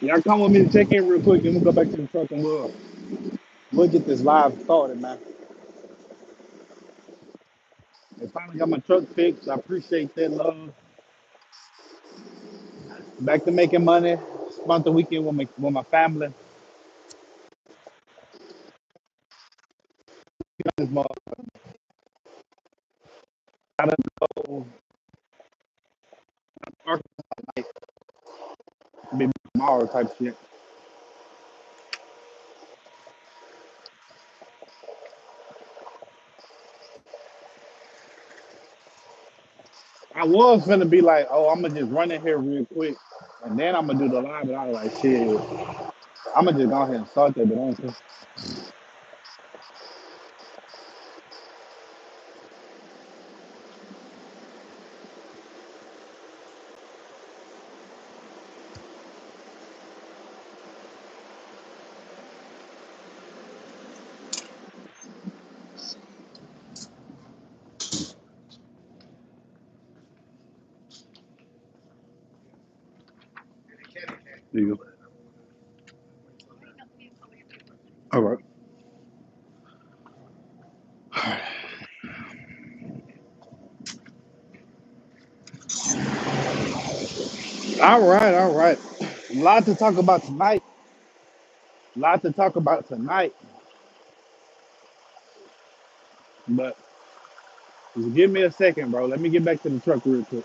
Y'all come with me to check in real quick, then we'll go back to the truck and we'll get this live started, man. They finally got my truck fixed. I appreciate that love. Back to making money. Spent the weekend with my family. This mother gotta go maybe tomorrow type shit. I was gonna be like, oh, I'm gonna just run in here real quick, and then I'm gonna do the live. But I was like, shit, I'm gonna just go ahead and start that. But honestly, there you go. All right. All right, all right. A lot to talk about tonight. A lot to talk about tonight. But just give me a second, bro. Let me get back to the truck real quick.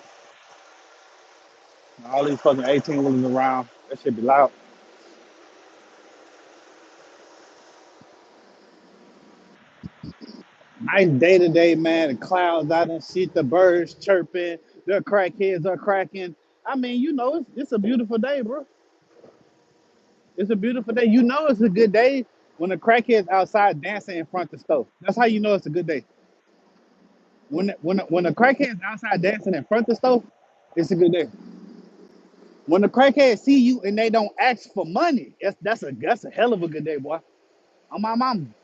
All these fucking 18 wheelers around. That should be loud. Nice day today, man. The clouds out and shit. The birds chirping. The crackheads are cracking. I mean, it's a beautiful day, bro. It's a beautiful day. You know it's a good day when the crackheads outside dancing in front of the stove. That's how you know it's a good day. When the crackheads outside dancing in front of the stove, it's a good day. When the crackheads see you and they don't ask for money, that's a hell of a good day, boy. On my mom,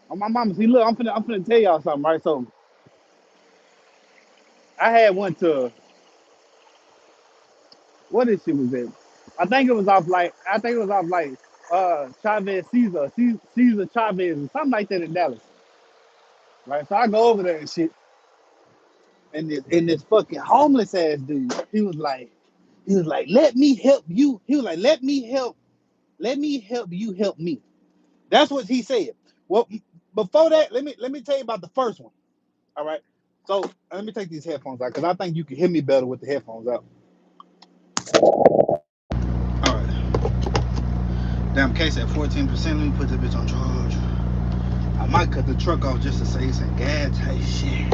on my mama. See, look, I'm finna tell y'all something, right? So I had went to what this shit was it? I think it was off like Chavez Caesar Chavez or something like that in Dallas, right? So I go over there and shit, and this fucking homeless ass dude, he was like, let me help you. He was like, let me help you help me. That's what he said. Well, before that, let me tell you about the first one. All right. So let me take these headphones out because I think you can hear me better with the headphones out. All right. Damn case at 14%. Let me put this bitch on charge. I might cut the truck off just to save some gas type shit.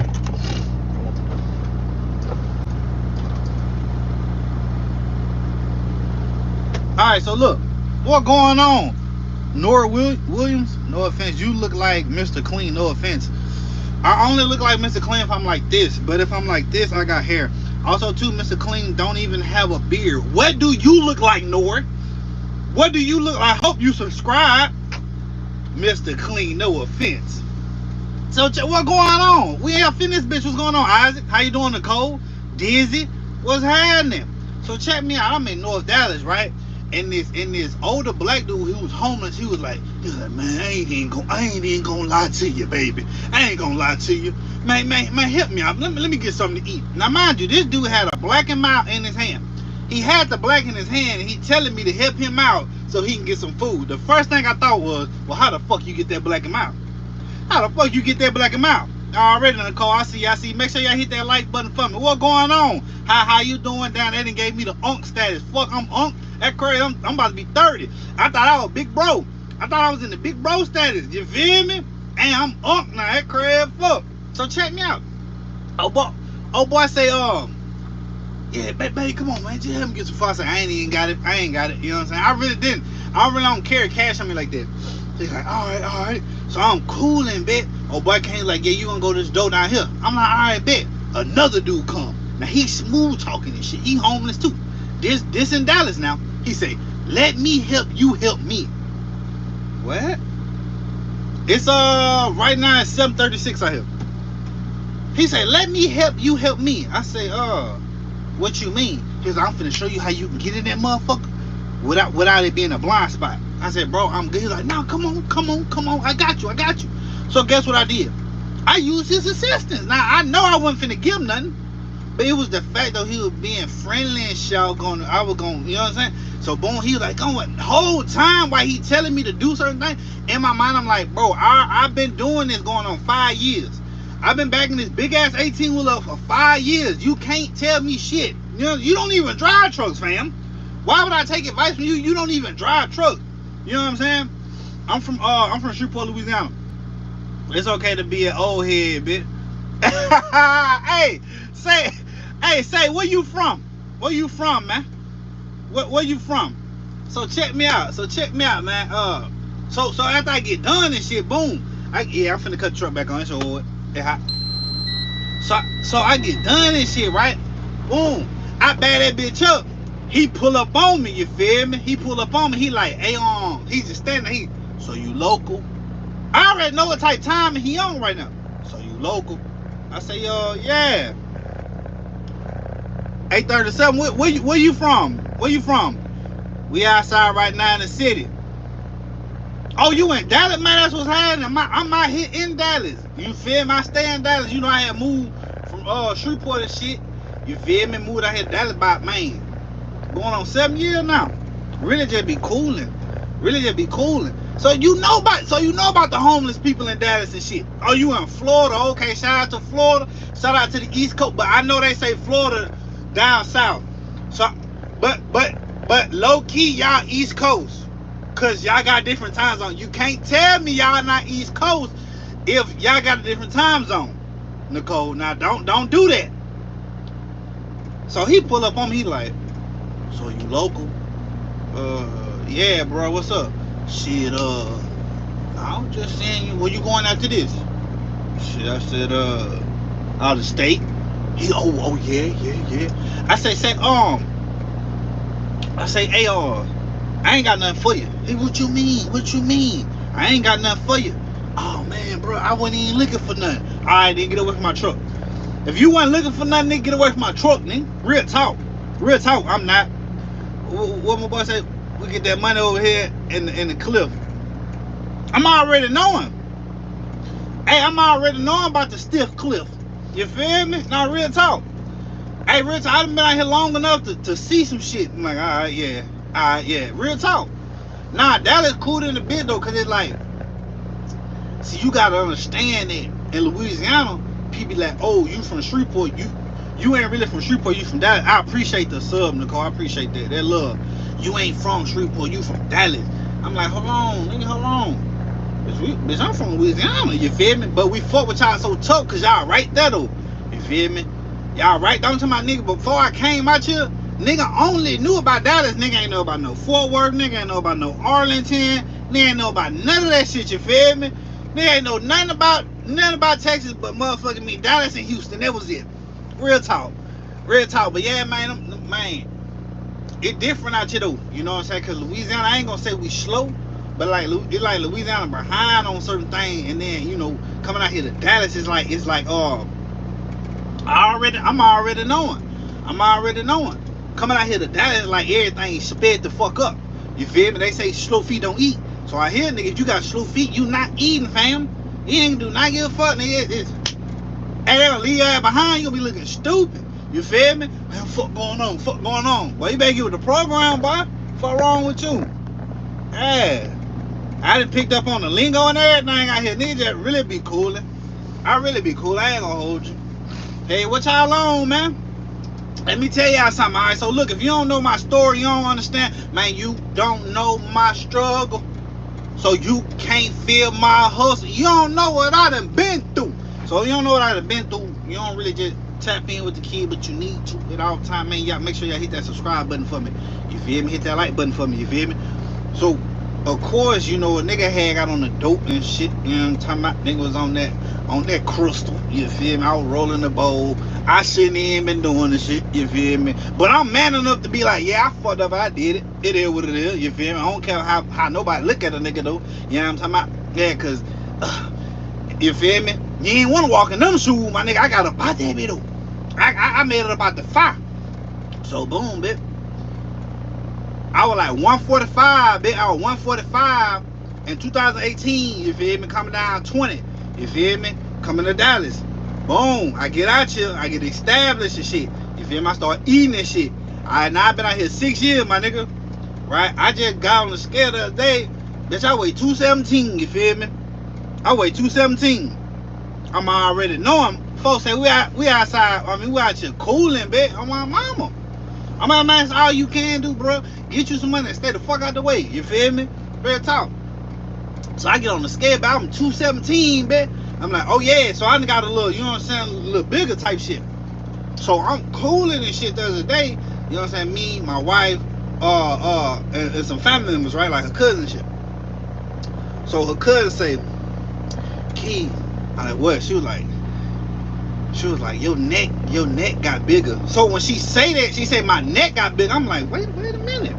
All right. So look, what going on? Nora Williams, no offense, you look like Mr. Clean, no offense. I only look like Mr. Clean if I'm like this, but if I'm like this, I got hair. Also, too, Mr. Clean don't even have a beard. What do you look like, Nora? What do you look like? I hope you subscribe, Mr. Clean, no offense. So, what going on? We ain't finished, bitch. What's going on, Isaac? How you doing, Nicole? Dizzy? What's happening? So, check me out. I'm in North Dallas, right? And this older black dude who was homeless, he was like, man, I ain't even gonna lie to you, baby. I ain't gonna lie to you. Man, help me out. Let me get something to eat. Now, mind you, this dude had a black and mild in his hand. He had the black in his hand, and he telling me to help him out so he can get some food. The first thing I thought was, well, how the fuck you get that black and mild? How the fuck you get that black and mild? Already, Nicole. I see. Make sure y'all hit that like button for me. What going on? How you doing down there? They gave me the unk status. Fuck, I'm unk. That crazy. I'm about to be 30. I thought I was big bro. I thought I was in the big bro status. You feel me? And I'm unk now. That crazy fuck. So check me out. Oh boy, say yeah, baby, come on, man. Just help me get some food. I ain't even got it. I ain't got it. You know what I'm saying? I really didn't. I really don't carry cash on me like that. So he's like, all right. So I'm cool and bet. Oh boy came like, yeah, you gonna go to this door down here. I'm like, all right, bet. Another dude come. Now he's smooth talking and shit. He homeless too. This in Dallas now. He say, let me help you help me. What? It's right now it's 7:36 out here. He say, let me help you help me. I say, What you mean? He's like, I'm finna show you how you can get in that motherfucker without it being a blind spot. I said, bro, I'm good. He's like, no, come on. I got you. So guess what I did? I used his assistance. Now, I know I wasn't finna give him nothing, but it was the fact that he was being friendly and shit. I was going, you know what I'm saying? So boom, he was like, going the whole time while he telling me to do certain things. In my mind, I'm like, bro, I've been doing this going on 5 years. I've been backing this big ass 18-wheeler for 5 years. You can't tell me shit. You know, you don't even drive trucks, fam. Why would I take advice from you? You don't even drive trucks. You know what I'm saying? I'm from Shreveport, Louisiana. It's okay to be an old head, bitch. Say, where you from? Where you from, man? Where you from? So check me out, man. So after I get done and shit, boom. I'm finna cut the truck back on. It's over. It hot. So I get done and shit, right? Boom. I bag that bitch up. He pull up on me, you feel me? He pull up on me. He like, hey, he's just standing. So you local? I already know what type of time he on right now. So you local? I say, yeah. 837. Where you from? Where you from? We outside right now in the city. Oh, you in Dallas, man? That's what's happening. I'm out here in Dallas. You feel me? I stay in Dallas. You know I had moved from Shreveport and shit. You feel me? Moved out here to Dallas about, man, going on 7 years now. Really just be cooling. So you know about the homeless people in Dallas and shit. Oh, you in Florida? Okay, shout out to Florida. Shout out to the East Coast. But I know they say Florida down south. So, but low key, y'all East Coast. Cause y'all got different time zones. You can't tell me y'all not East Coast if y'all got a different time zone, Nicole. Now don't do that. So he pull up on me, he like, so you local? Yeah, bro. What's up? Shit. I'm just saying, where you going after this? Shit, I said, out of state. He, oh yeah. I say, hey, I ain't got nothing for you. Hey, what you mean? I ain't got nothing for you. Oh man, bro, I wasn't even looking for nothing. Alright, then get away from my truck. If you wasn't looking for nothing, then get away from my truck, nigga. Real talk, I'm not. What my boy said, we get that money over here in the cliff. I'm already knowing. Hey, I'm already knowing about the stiff cliff. You feel me? Now, real talk. Hey, real talk, I've been out here long enough to see some shit. I'm like, alright, yeah. Real talk. Nah, Dallas cool in the bit though, cause it's like, see, you gotta understand that in Louisiana, people like, oh, you from Shreveport, you ain't really from Shreveport, you from Dallas. I appreciate the sub, Nicole. I appreciate that love. You ain't from Shreveport, you from Dallas. I'm like, hold on, nigga, hold on. Bitch, I'm from Louisiana, you feel me? But we fuck with y'all so tough, cause y'all right there though. You feel me? Y'all right down to my nigga. Before I came out here, nigga only knew about Dallas. Nigga ain't know about no Fort Worth. Nigga ain't know about no Arlington. Nigga ain't know about none of that shit, you feel me? Nigga ain't know nothing about Texas but motherfucking me, Dallas and Houston. That was it. Real talk. But yeah, man, it different out here though. You know what I'm saying? Cause Louisiana, I ain't gonna say we slow, but like it's like Louisiana behind on certain things, and then you know coming out here to Dallas is like I'm already knowing. Coming out here to Dallas like everything sped the fuck up. You feel me? They say slow feet don't eat. So I hear nigga, if you got slow feet, you not eating, fam. You ain't do not give a fuck, nigga. Hey, they gonna leave your ass behind. You gonna be looking stupid. You feel me? Man, fuck going on. Boy, you better get with the program, boy. Fuck wrong with you? Yeah. I done picked up on the lingo and everything out here. Nigga just really be coolin'. I really be cool. I ain't gonna hold you. Hey, what y'all on, man? Let me tell y'all something, alright? So look, if you don't know my story, you don't understand, man, you don't know my struggle. So you can't feel my hustle. You don't know what I done been through. So you don't know what I done been through. You don't really just tap in with the kid, but you need to at all time, man. Y'all make sure y'all hit that subscribe button for me. You feel me? Hit that like button for me. You feel me? So of course, you know, a nigga had got on the dope and shit. You know what I'm talking about? Nigga was on that crystal. You feel me? I was rolling the bowl. I shouldn't even been doing the shit. You feel me? But I'm man enough to be like, yeah, I fucked up. I did it. It is what it is. You feel me? I don't care how nobody look at a nigga though. You know what I'm talking about? Yeah, cause you feel me? You ain't want to walk in them shoes, my nigga. I got up out that bit though. I made it up out the fire. So boom, bitch. I was like 145, bitch. I was 145 in 2018. You feel me? Coming down 20. You feel me? Coming to Dallas. Boom. I get out here. I get established and shit. You feel me? I start eating and shit. Now I've been out here 6 years, my nigga. Right? I just got on the scale the other day. Bitch, I weigh 217. You feel me? I weigh 217. I'm already knowing. Folks say we outside. I mean, we out here cooling, bitch. I'm my mama. I'm like, man, that's all you can do, bro. Get you some money and stay the fuck out the way. You feel me? Real talk. So I get on the scale, but I'm 217, bitch. I'm like, oh yeah. So I done got a little, you know what I'm saying, a little bigger type shit. So I'm cooling and shit the other day. You know what I'm saying? Me, my wife, and some family members, right? Like her cousin and shit. So her cousin say, Key, I'm like, what? She was like, your neck got bigger. So when she say that, she say my neck got bigger. I'm like, wait a minute.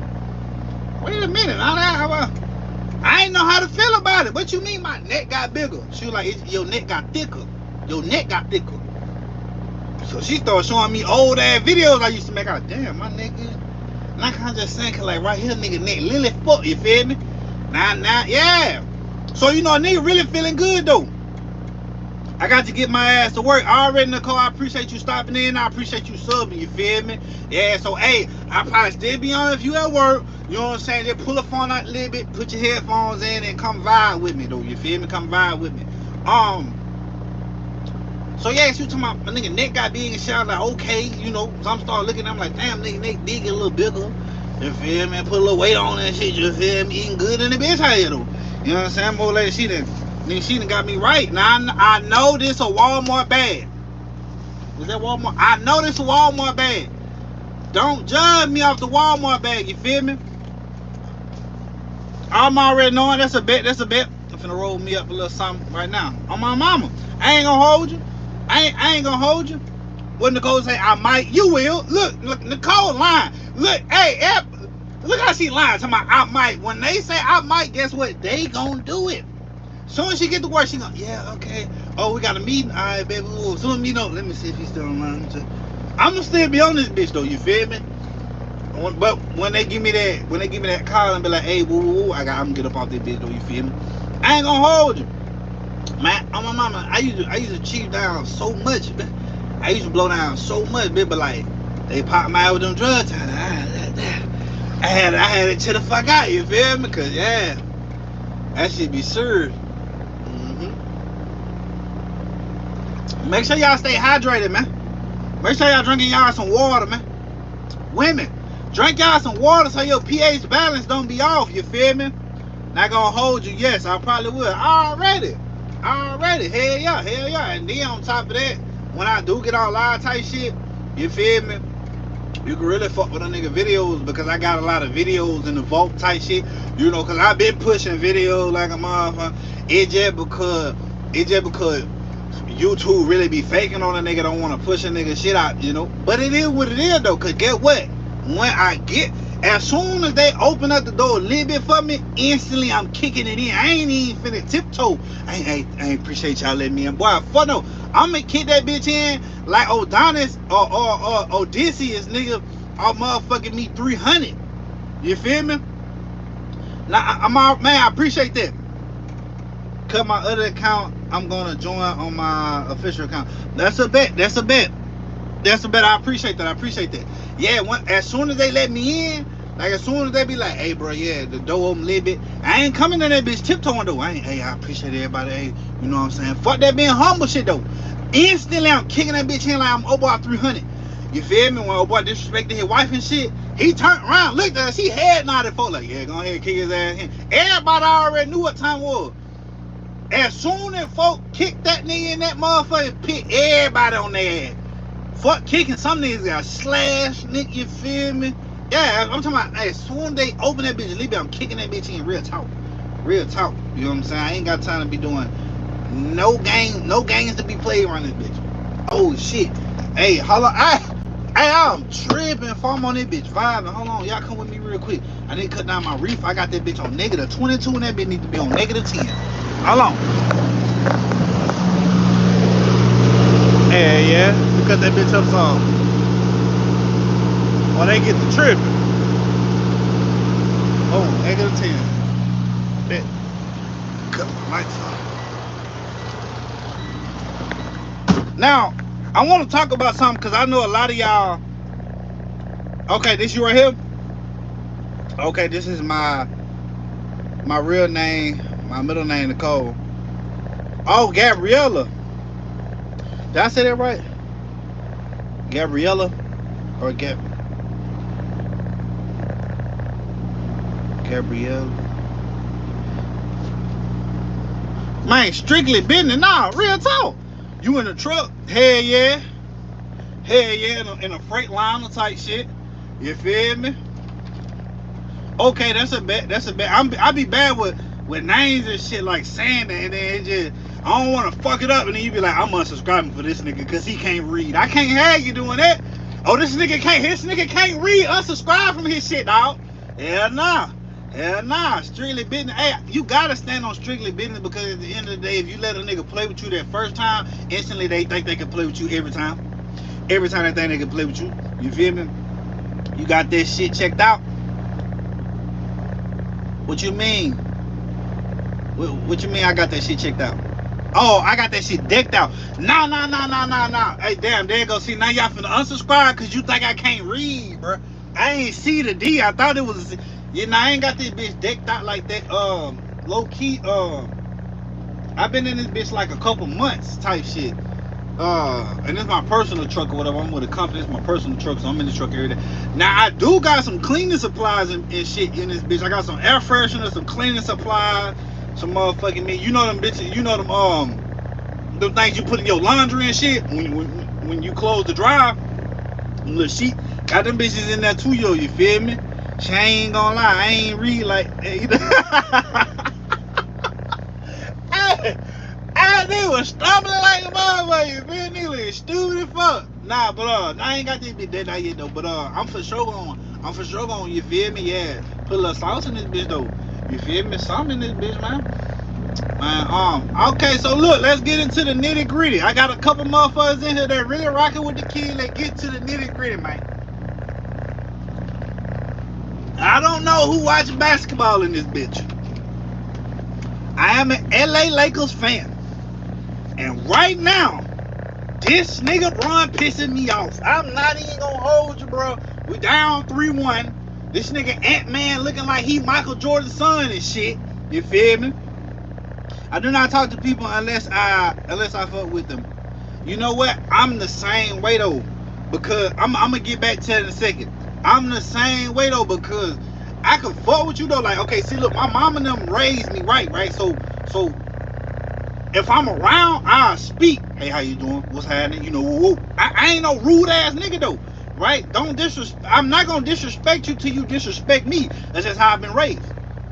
I ain't know how to feel about it. What you mean my neck got bigger? She was like, your neck got thicker. Your neck got thicker. So she started showing me old ass videos I used to make. Out, damn, my neck is. And I kind of just saying, cause like right here, nigga neck lily fuck. You feel me? Now, yeah. So you know, a nigga really feeling good though. I got to get my ass to work. I already, Nicole, I appreciate you stopping in. I appreciate you subbing, you feel me? Yeah, so, hey, I probably still be on if you at work. You know what I'm saying? Just pull the phone out a little bit, put your headphones in, and come vibe with me, though. You feel me? Come vibe with me. So, yeah, she was talking about my nigga neck got big and shit. I was like, okay, you know. So I'm starting looking at them like, damn, nigga neck big and a little bigger. You feel me? Put a little weight on and shit. You feel me? Eating good in the bitch out here, though. You know what I'm saying? More later, she done got me right. Now I know this a Walmart bag. Is that Walmart? I know this a Walmart bag. Don't judge me off the Walmart bag. You feel me? I'm already knowing that's a bet. I'm finna roll me up a little something right now. On my mama. I ain't gonna hold you. I ain't gonna hold you. What Nicole say? I might. You will. Look, Nicole lying. Look, hey, look how she lying. Talking about I might. When they say I might, guess what? They gonna do it. Soon as she get to work, she gonna, yeah, okay. Oh, we got a meeting. All right, baby. Soon as me know, let me see if he's still online. I'm gonna still be on this bitch though. You feel me? But when they give me that call and be like, hey, woo, I'm gonna get up off this bitch though. You feel me? I ain't gonna hold you, man. On my mama, I used to cheat down so much, man. I used to blow down so much, man. But like, they popped me out with them drugs. I had it to the fuck out. You feel me? Cause yeah, that shit be served. Make sure y'all stay hydrated, man. Make sure y'all drinking y'all some water, man. Women, drink y'all some water so your pH balance don't be off, you feel me? Not gonna hold you, yes, I probably will. Already. Hell yeah. And then on top of that, when I do get on live type shit, you feel me? You can really fuck with a nigga videos because I got a lot of videos in the vault type shit. You know, cause I've been pushing videos like a motherfucker. It just because YouTube really be faking on a nigga, don't want to push a nigga shit out, you know. But it is what it is though, cause get what? When as soon as they open up the door a little bit for me, instantly I'm kicking it in. I ain't even finna tiptoe. I ain't appreciate y'all letting me in. Boy, fuck no. I'm gonna kick that bitch in like Odonis or Odysseus, nigga, or motherfucking me 300. You feel me? Now, man, I appreciate that. Cut my other account, I'm gonna join on my official account. That's a bet. I appreciate that. Yeah, as soon as they let me in, like as soon as they be like, hey bro, yeah, the door open a little bit, I ain't coming in that bitch tiptoeing though. I appreciate everybody, hey, you know what I'm saying? Fuck that being humble shit though. Instantly I'm kicking that bitch in like I'm Oboy 300. You feel me? When Oboy disrespected his wife and shit, he turned around, looked at us, he head nodded for like, yeah, go ahead, kick his ass in. Everybody already knew what time it was. As soon as folk kick that nigga in that motherfucking pit, everybody on their ass. Fuck kicking, some niggas got slashed, nigga, you feel me? Yeah, I'm talking about, as soon as they open that bitch, I'm kicking that bitch in, real talk. You know what I'm saying? I ain't got time to be doing no games to be played around this bitch. Oh shit. Hey, hold on. I'm tripping if I'm on this bitch vibing. Hold on, y'all come with me real quick. I need to cut down my reef. I got that bitch on -22 and that bitch need to be on -10. Hold on. Yeah, we cut that bitch up some. or they get the tripping. Oh, 8 out of 10. Bet. Cut my lights off. Now, I want to talk about something because I know a lot of y'all. Okay, this you right here. Okay, this is my real name, my middle name, Nicole. Oh, Gabriella. Did I say that right? Gabriella or Gabrielle? Man, strictly business. Nah, real talk. You in the truck? Hell yeah. Hell yeah, in a freight liner type shit. You feel me? Okay, that's a bad. I be bad with names and shit, like saying that, and then it just, I don't want to fuck it up, and then you be like, I'm unsubscribing for this nigga because he can't read. I can't have you doing that. Oh, this nigga can't read. Unsubscribe from his shit, dog. Hell nah. Strictly business. Hey, you gotta stand on strictly business, because at the end of the day, if you let a nigga play with you that first time, instantly they think they can play with you every time. Every time they think they can play with you. You feel me? You got that shit checked out? What you mean? What you mean I got that shit checked out? Oh, I got that shit decked out. Nah. Hey, damn, there you go. See, now y'all finna unsubscribe because you think I can't read, bro. I ain't see the D. I thought it was, you know, I ain't got this bitch decked out like that. Low key, I've been in this bitch like a couple months type shit. And it's my personal truck or whatever. I'm with a company. It's my personal truck, so I'm in the truck every day. Now I do got some cleaning supplies and shit in this bitch. I got some air freshener, some cleaning supplies, some motherfucking meat. You know them bitches. You know them things you put in your laundry and shit when you close the drive. Little sheet. Got them bitches in there too, yo. You feel me? She ain't gonna lie. I ain't read like they was stumbling like a motherfucker. You feel me? Nigga, stupid as fuck. Nah, but I ain't got this bitch dead out yet though. But I'm for sure going. You feel me? Yeah. Put a little sauce in this bitch though. You feel me? Something in this bitch, man. Okay, so look, let's get into the nitty gritty. I got a couple motherfuckers in here that really rocking with the kid. Let's get to the nitty gritty, man. I don't know who watches basketball in this bitch. I am an LA Lakers fan. And right now, this nigga Bron pissing me off. I'm not even gonna hold you, bro. We down 3-1. This nigga Ant-Man looking like he Michael Jordan's son and shit. You feel me? I do not talk to people unless I fuck with them. You know what? I'm the same way though. Because I'm gonna get back to that in a second. I'm the same way though, because I can fuck with you though. Like, okay, see, look, my mom and them raised me right? So if I'm around, I'll speak. Hey, how you doing? What's happening? You know, woo. I ain't no rude ass nigga though, right? Don't disrespect. I'm not gonna disrespect you till you disrespect me. That's just how I've been raised,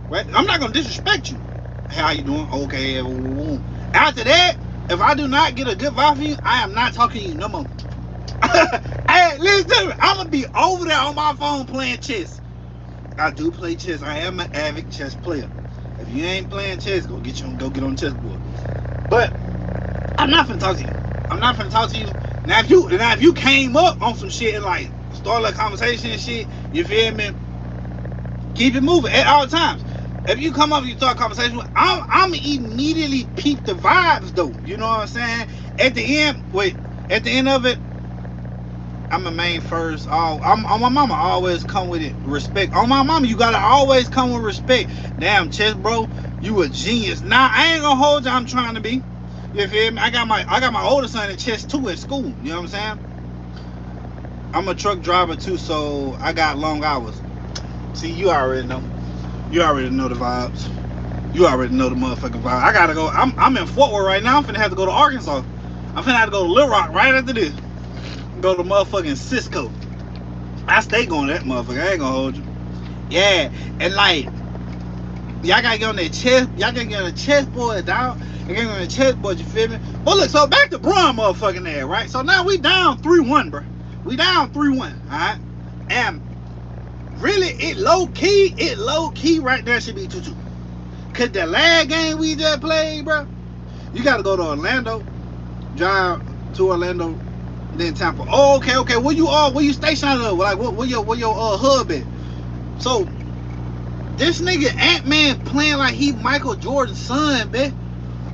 right? I'm not gonna disrespect you. Hey, how you doing? Okay. Woo. After that, if I do not get a good vibe from you, I am not talking to you no more. Hey, listen to me. I'm gonna be over there on my phone playing chess. I do play chess. I am an avid chess player. If you ain't playing chess, go get on the chessboard. But I'm not finna talk to you. Now if you came up on some shit and like start a conversation and shit, you feel me? Keep it moving at all times. If you come up and you start a conversation, I'm immediately peep the vibes though. You know what I'm saying? At the end of it, I'm a main first. On my mama, always come with it. Respect. On my mama, you gotta always come with respect. Damn, chess bro, you a genius. Nah, I ain't gonna hold you. I'm trying to be. You feel me? I got my older son in chess too at school. You know what I'm saying? I'm a truck driver too, so I got long hours. See, you already know. You already know the vibes. You already know the motherfucking vibe. I gotta go. I'm in Fort Worth right now. I'm finna have to go to Arkansas. I'm finna have to go to Little Rock right after this. Go to motherfucking Cisco. I stay going to that motherfucker. I ain't gonna hold you. Yeah, and like, y'all gotta get on that chest. Y'all gotta get on the chessboard, dog. Y'all gotta get on the chessboard. You feel me? Well, look. So back to Bron, motherfucking there, right? So now we down 3-1, bro. We down 3-1. All right. And really, it low key right there should be 2-2. Cause the last game we just played, bro, you gotta go to Orlando, drive to Orlando. Then Tampa. Oh, okay. Where you are? Where you stationed at? Like, where your hub at? So this nigga Ant-Man playing like he Michael Jordan's son, bitch.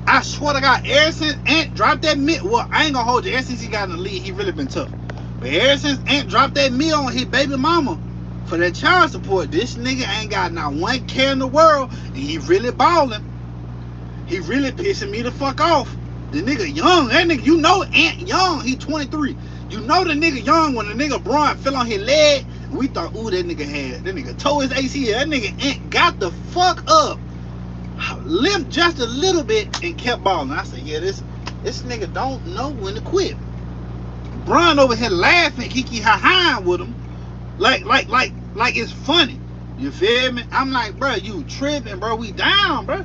I swear to God, ever since Ant dropped that mid, well, I ain't gonna hold you. Ever since he got in the league, he really been tough. But ever since Ant dropped that meal on his baby mama for that child support, this nigga ain't got not one care in the world, and he really balling. He really pissing me the fuck off. The nigga young, that nigga, you know Ant young, he 23. You know the nigga young when the nigga Braun fell on his leg, we thought, ooh, that nigga tore his ACL. That nigga Ant got the fuck up, limped just a little bit, and kept balling. I said, yeah, this nigga don't know when to quit. Braun over here laughing, kiki ha with him, like it's funny. You feel me? I'm like, bro, you tripping, bro? We down, bro.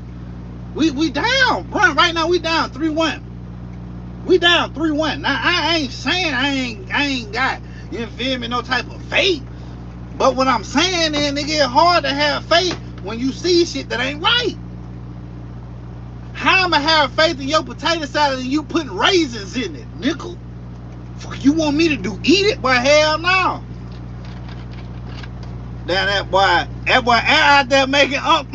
We down, bro. Right now we down 3-1. We down 3-1. Now I ain't saying I ain't got, you feel me, no type of faith. But what I'm saying is, nigga, it's hard to have faith when you see shit that ain't right. How I'ma have faith in your potato salad and you putting raisins in it, nickel? Fuck you want me to do? Eat it? But hell no. Damn, that boy out there making up.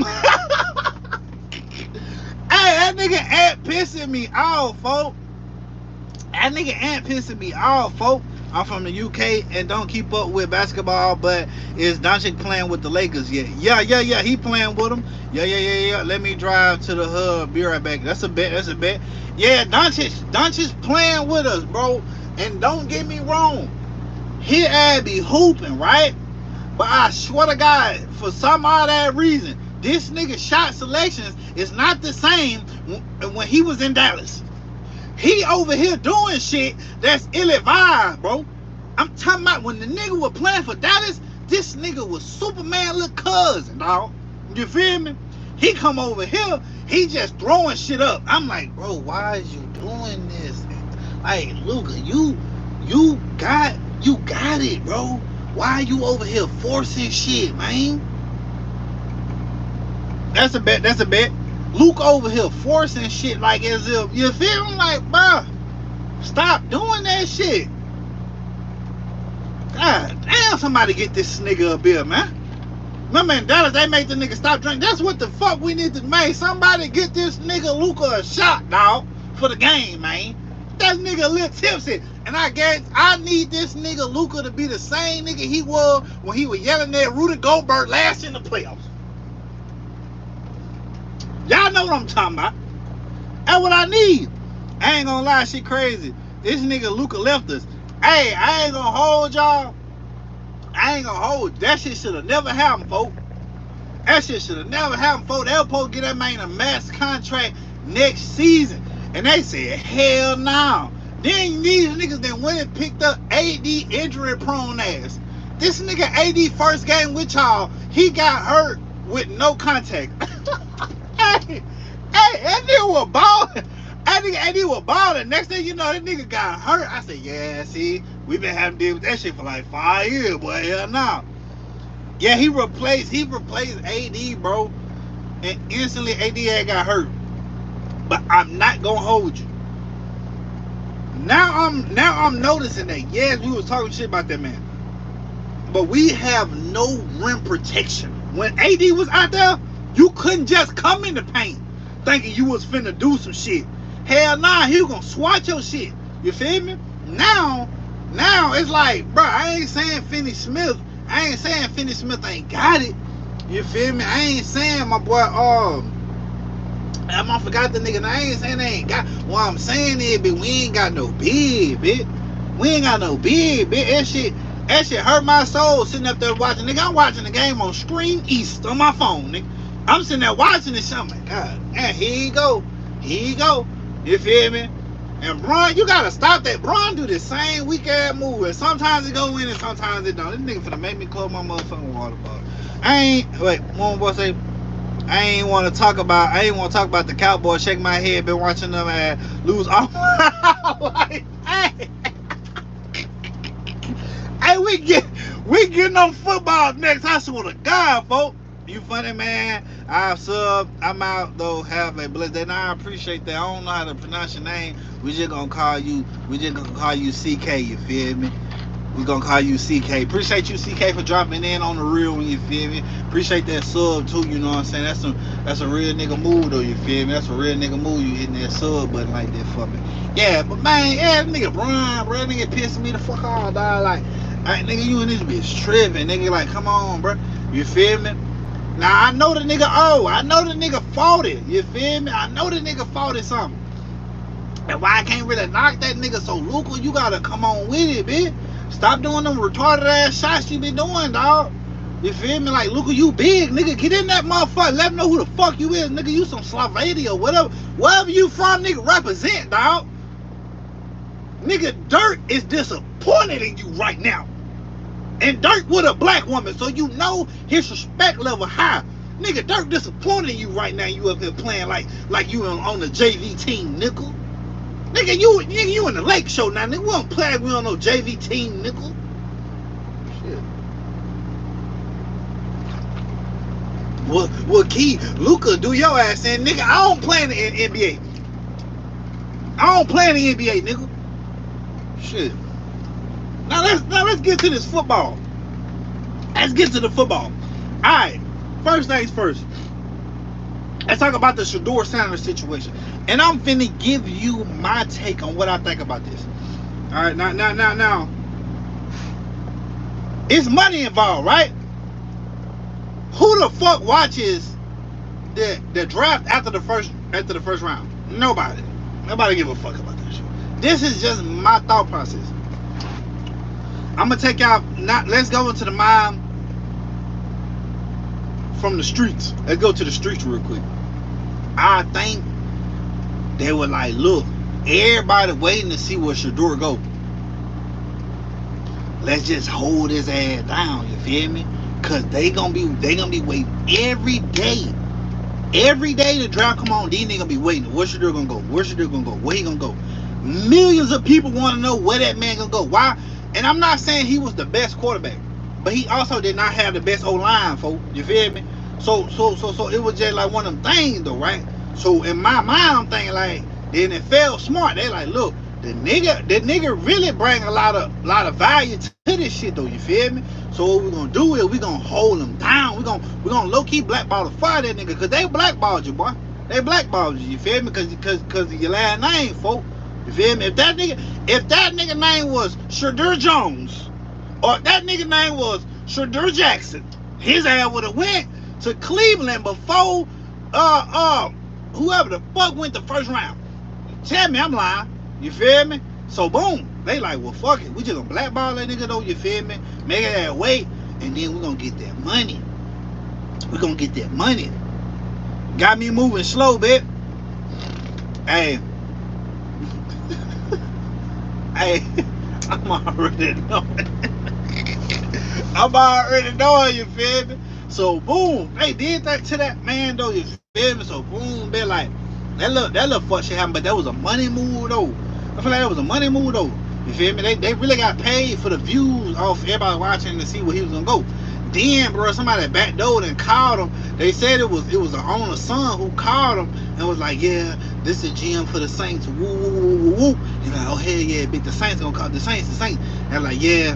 Hey, that nigga Ant pissing me off, folks. That nigga Ant pissing me off, folks. I'm from the UK and don't keep up with basketball, but is Doncic playing with the Lakers yet? Yeah. He playing with them. Yeah. Let me drive to the hub. Be right back. That's a bet. Yeah, Doncic playing with us, bro. And don't get me wrong, he be hooping, right? But I swear to God, for some odd that reason, this nigga shot selections is not the same when he was in Dallas. He over here doing shit that's ill-advised, bro. I'm talking about when the nigga was playing for Dallas, this nigga was Superman little cousin, dog. You feel me? He come over here, he just throwing shit up. I'm like, bro, why is you doing this? Like, Luka, you got it, bro. Why are you over here forcing shit, man? That's a bet. Luke over here forcing shit like as if, you feel me? Like, bro, stop doing that shit. God damn, somebody get this nigga a beer, man. Remember in Dallas, they made the nigga stop drinking. That's what the fuck we need to make. Somebody get this nigga Luka a shot, dog, for the game, man. That nigga a little tipsy. And I guess I need this nigga Luka to be the same nigga he was when he was yelling at Rudy Gobert last in the playoffs. Y'all know what I'm talking about. That's what I need. I ain't gonna lie, shit crazy. This nigga Luka left us. Hey, I ain't gonna hold y'all. That shit should have never happened, folks. That shit should have never happened, folks. They were supposed to get that man a max contract next season. And they said, hell no. Then these niggas then went and picked up AD injury prone ass. This nigga AD first game with y'all, he got hurt with no contact. Hey, that nigga was balling. That nigga AD was balling. Next thing you know, that nigga got hurt. I said, yeah, see, we been having to deal with that shit for like 5 years, boy. Hell no. Yeah, he replaced AD, bro. And instantly AD got hurt. But I'm not gonna hold you. Now I'm noticing that, yes, we was talking shit about that man, but we have no rim protection. When AD was out there, you couldn't just come in the paint thinking you was finna do some shit. Hell nah, he was gonna swat your shit. You feel me? Now it's like, bro, I ain't saying Finney Smith ain't got it. You feel me? I ain't saying my boy, I forgot the nigga. I ain't saying they ain't got. What I'm saying is, bitch, we ain't got no big, bitch. We ain't got no big, bitch. That shit hurt my soul sitting up there watching. Nigga, I'm watching the game on Screen East on my phone, nigga. I'm sitting there watching this shit. I'm like, God, and here you go. You feel me? And Braun, you gotta stop that. Braun do the same weak ass move. And sometimes it go in and sometimes it don't. This nigga finna make me close my motherfucking water bottle. What my boy say? I ain't want to talk about the Cowboys. Shake my head. Been watching them lose all my life. Hey, we getting on football next. I swear to God, folks. You funny, man. I sub. I'm out though. Have a blessed day. Now I appreciate that. I don't know how to pronounce your name. We just gonna call you. We just gonna call you CK. You feel me? We gonna call you CK. Appreciate you, CK, for dropping in on the real one. You feel me? Appreciate that sub too. You know what I'm saying? That's a real nigga move though. You feel me? That's a real nigga move. You hitting that sub button like that for me. Yeah, but man, yeah, nigga Brian, bro, nigga pissing me the fuck off, dog. Like, nigga, you and this bitch tripping, nigga. Like, come on, bro. You feel me? Now I know the nigga. Oh, I know the nigga fought it. You feel me? I know the nigga fought it something. And why I can't really knock that nigga? So Luca, you gotta come on with it, bitch. Stop doing them retarded ass shots you be doing, dog. You feel me? Like, Luca, you big, nigga. Get in that motherfucker. Let them know who the fuck you is, nigga. You some Slovenia, whatever. Wherever you from, nigga, represent, dog. Nigga, Dirt is disappointed in you right now. And Dirt with a black woman, so you know his respect level high. Nigga, Dirt disappointed in you right now. You up here playing like you on the JV team, nickel. Nigga, you in the Lake Show now. Nigga, we don't play like we on no JV team, nickel. Shit. Well, Key, Luca, do your ass in, nigga. I don't play in the NBA. I don't play in the NBA, nigga. Shit. Now let's get to this football. Let's get to the football. Alright. First things first. Let's talk about the Shedeur Sanders situation. And I'm finna give you my take on what I think about this. Alright, now. It's money involved, right? Who the fuck watches the draft after the first round? Nobody. Nobody give a fuck about that shit. This is just my thought process. I'm gonna take out. Let's go into the mind from the streets. Let's go to the streets real quick. I think they were like, look, everybody waiting to see where Shedeur go. Let's just hold his ass down. You feel me? Cause they gonna be waiting every day. Every day the draft come on, these niggas gonna be waiting. Where Shedeur gonna go? Where Shedeur gonna go? Where he gonna go? Millions of people want to know where that man gonna go. Why? And I'm not saying he was the best quarterback, but he also did not have the best O-line, folks. You feel me? So it was just like one of them things, though, right? So in my mind, I'm thinking like, then it felt smart. They like, look, the nigga really bring a lot of value to this shit, though. You feel me? So what we're gonna do is we gonna hold him down. We're gonna low key blackball the fire that nigga, because they blackballed you, boy. They blackballed you. You feel me? Because of your last name, folks. You feel me? If that nigga name was Shedeur Jones, or if that nigga name was Shedeur Jackson, his ass would have went to Cleveland before whoever the fuck went the first round. Tell me I'm lying. You feel me? So boom, they like, well, fuck it. We just gonna blackball that nigga though. You feel me? Make it that way, and then we gonna get that money. We gonna get that money. Got me moving slow, bitch. Hey. Hey, I'm already knowing. I'm already knowing, you feel me? So boom, they did that to that man though, you feel me? So boom, they like that little fuck shit happened, but that was a money move though. I feel like that was a money move though. You feel me? They really got paid for the views off everybody watching to see where he was gonna go. Then, bro, somebody backdoored and called him. They said it was an owner's son who called him and was like, yeah, this is GM for the Saints. Woo, woo, woo, woo, woo. He's like, oh, hell yeah, big, the Saints gonna call the Saints. They're like, yeah,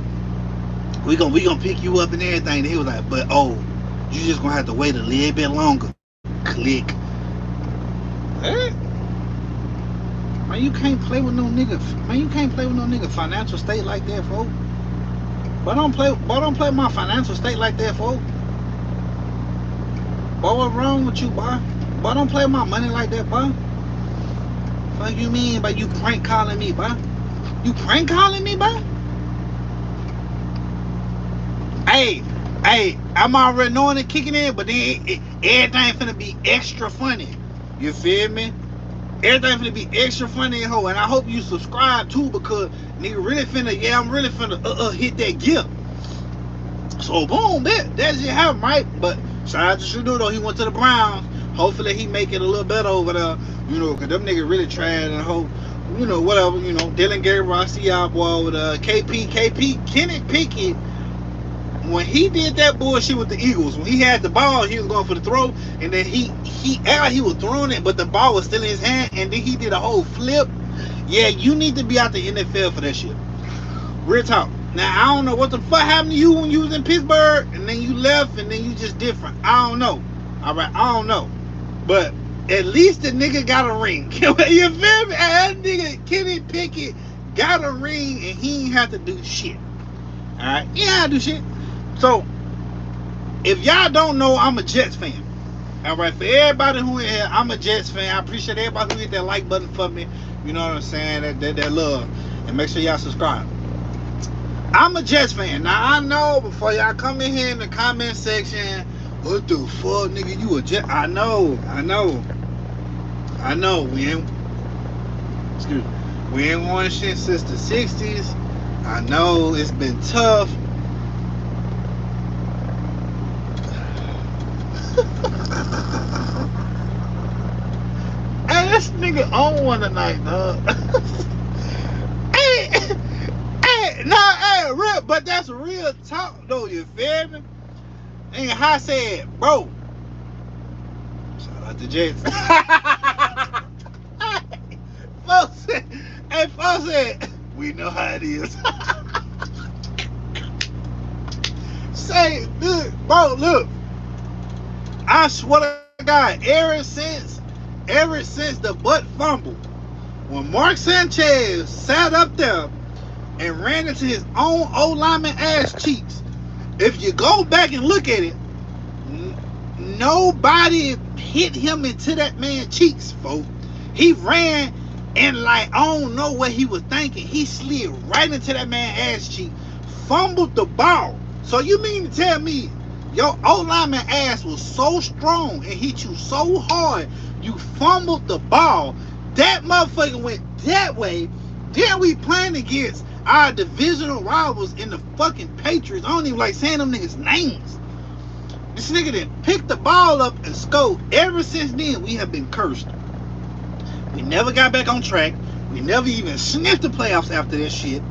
we gonna pick you up and everything. And he was like, but oh, you just gonna have to wait a little bit longer. Click. Hey. Man, you can't play with no nigga. Man, you can't play with no nigga financial state like that, folks. But don't play my financial state like that, folks. Boy, what's wrong with you, boy? Boy, don't play my money like that, boy. What you mean by you prank calling me, boy? You prank calling me, boy? Hey, I'm already knowing it kicking in, but then everything finna be extra funny. You feel me? Everything finna be extra funny and ho. And I hope you subscribe too, because nigga really finna, yeah, I'm really finna hit that gift. So boom, that just happened, right? But shout out to Shedeur though, he went to the Browns. Hopefully he make it a little better over there, you know, cause them niggas really tried and hope, you know, whatever, you know, Dylan Gabriel, I see y'all boy with KP, Kenny Pickett. when he did that bullshit with the Eagles, when he had the ball, he was going for the throw, and then he acted like he was throwing it, but the ball was still in his hand, and then he did a whole flip. Yeah, you need to be out the NFL for that shit. Real talk. Now, I don't know what the fuck happened to you when you was in Pittsburgh, and then you left, and then you just different. I don't know. All right, I don't know. But at least the nigga got a ring. You feel me? That nigga, Kenny Pickett, got a ring, and he ain't have to do shit. All right? He ain't have to do shit. So, if y'all don't know, I'm a Jets fan. All right? For everybody who in here, I'm a Jets fan. I appreciate everybody who hit that like button for me. You know what I'm saying? That love. And make sure y'all subscribe. I'm a Jets fan. Now, I know before y'all come in here in the comment section, what the fuck, nigga, you a Jet? I know. We ain't won shit since the 60s. I know it's been tough. Hey, this nigga on one tonight, dog. Hey, real, but that's real talk, though, you feel me? And I said, bro, shout out to Jets. Folks said, we know how it is. Say, look, bro, look, I swear to God, ever since the butt fumble, when Mark Sanchez sat up there and ran into his own old lineman ass cheeks, if you go back and look at it, nobody hit him into that man's cheeks, folks. He ran and like, I don't know what he was thinking. He slid right into that man's ass cheek, fumbled the ball. So you mean to tell me your old lineman ass was so strong and hit you so hard, you fumbled the ball, that motherfucker went that way, then we playing against our divisional rivals in the fucking Patriots. I don't even like saying them niggas' names. This nigga didn't pick the ball up and scored. Ever since then, we have been cursed. We never got back on track. We never even sniffed the playoffs after this shit.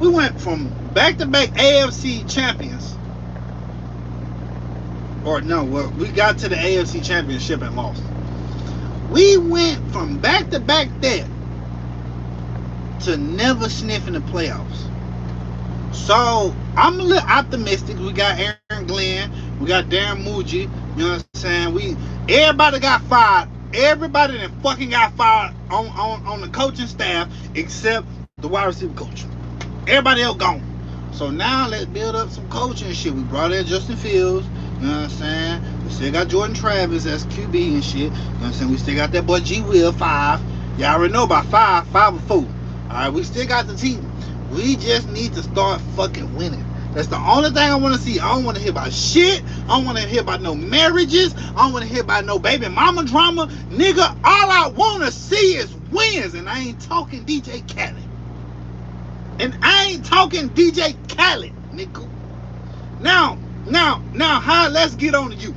We went from back-to-back AFC champions. Or no, well, we got to the AFC championship and lost. We went from back-to-back that to never sniffing the playoffs. So I'm a little optimistic. We got Aaron Glenn, we got Darren Muji, you know what I'm saying? Everybody got fired. Everybody that fucking got fired on the coaching staff except the wide receiver coach. Everybody else gone. So now let's build up some coaching and shit. We brought in Justin Fields, you know what I'm saying? We still got Jordan Travis as QB and shit. You know what I'm saying? We still got that boy G Will 5. Y'all already know about 5 or 4. Alright, we still got the team. We just need to start fucking winning. That's the only thing I want to see. I don't want to hear about shit. I don't want to hear about no marriages. I don't want to hear about no baby mama drama. Nigga, all I want to see is wins. And I ain't talking DJ Khaled. Nigga. Now, let's get on to you.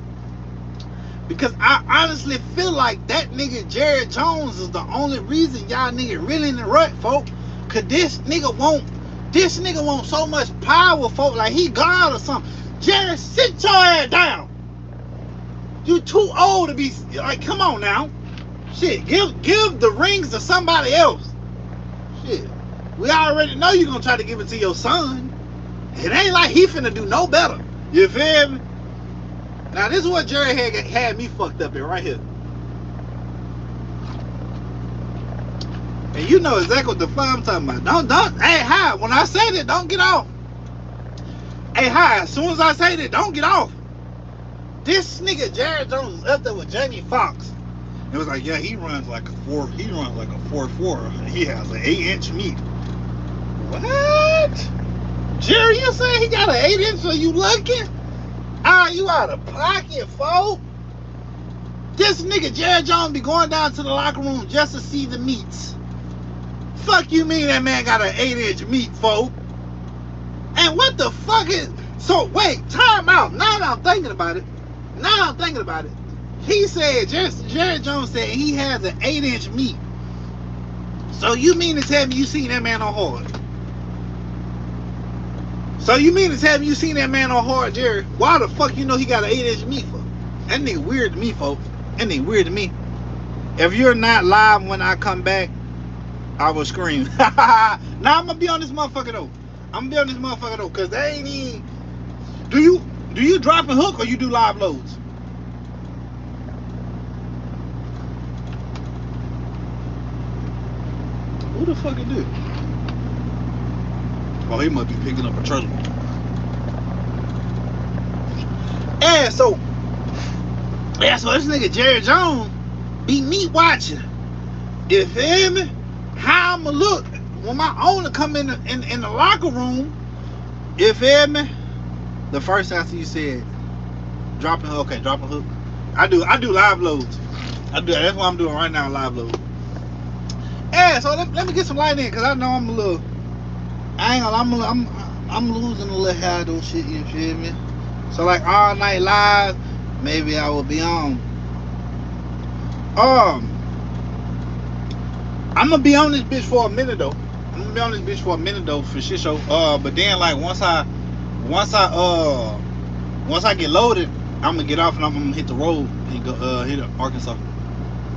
Because I honestly feel like that nigga Jared Jones is the only reason y'all nigga really in the rut, folk. Cause this nigga want so much power, folk, like he God or something. Jared, sit your ass down. You too old to be like, come on now. Shit, give the rings to somebody else. Shit. We already know you gonna try to give it to your son. It ain't like he finna do no better. You feel me? Now this is what Jerry had me fucked up in right here. And you know exactly what the fuck I'm talking about. Don't, hey, hi, when I say that, don't get off. Hey, hi, as soon as I say that, don't get off. This nigga Jared Jones is up there with Jamie Foxx. It was like, yeah, he runs like a 4.4. He has an 8-inch meat. What? Jerry, you saying he got an 8-inch, so you lucky? You out of pocket, folks. This nigga Jared Jones be going down to the locker room just to see the meats. Fuck you mean that man got an 8-inch meat, folk? And what the fuck is... So, wait, time out. Now that I'm thinking about it. He said, Jared Jones said he has an 8-inch meat. So you mean to tell me you seen that man on hard? So you mean to tell me you seen that man on Hard Jerry? Why the fuck you know he got an 8-inch meat for? That nigga weird to me, folks. That nigga weird to me. If you're not live when I come back, I will scream. Now I'm gonna be on this motherfucker though. Cause they ain't even. Do you drop and hook or you do live loads? Who the fuck is this? Oh, he must be picking up a truck. And so this nigga Jerry Jones be me watching. You feel me? How I'ma look when my owner come in the locker room? You feel me? The first answer you said, dropping hook. Okay, dropping hook. I do live loads. That's what I'm doing right now, live load. Yeah, so let me get some light in, cause I know I'm a little. I ain't gonna. I'm losing a little hair though, shit. You feel me? So like all night live, maybe I will be on. I'm gonna be on this bitch for a minute though. For shit show. But then like once I get loaded, I'm gonna get off and I'm gonna hit the road and go hit Arkansas.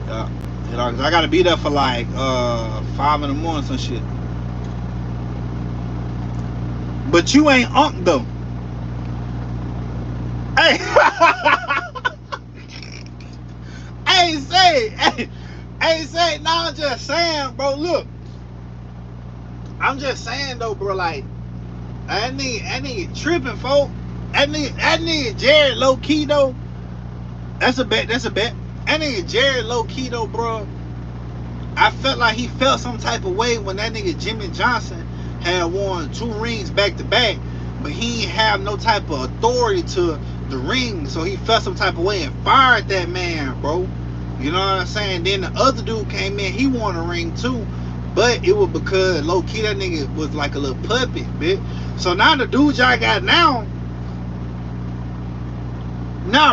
Yeah, hit Arkansas. I gotta be there for like 5 in the morning, some shit. But you ain't unk though. Hey, say, no, I'm just saying, bro. Look, I'm just saying though, bro. Like, I need tripping, folk. I need Jared low key though. That's a bet. I need Jared low key though, bro. I felt like he felt some type of way when that nigga Jimmy Johnson had won 2 rings back to back, but he ain't have no type of authority to the ring, so he felt some type of way and fired that man, bro. You know what I'm saying? Then the other dude came in, he won a ring too, but it was because low key that nigga was like a little puppet, bitch. So now the dude y'all got now,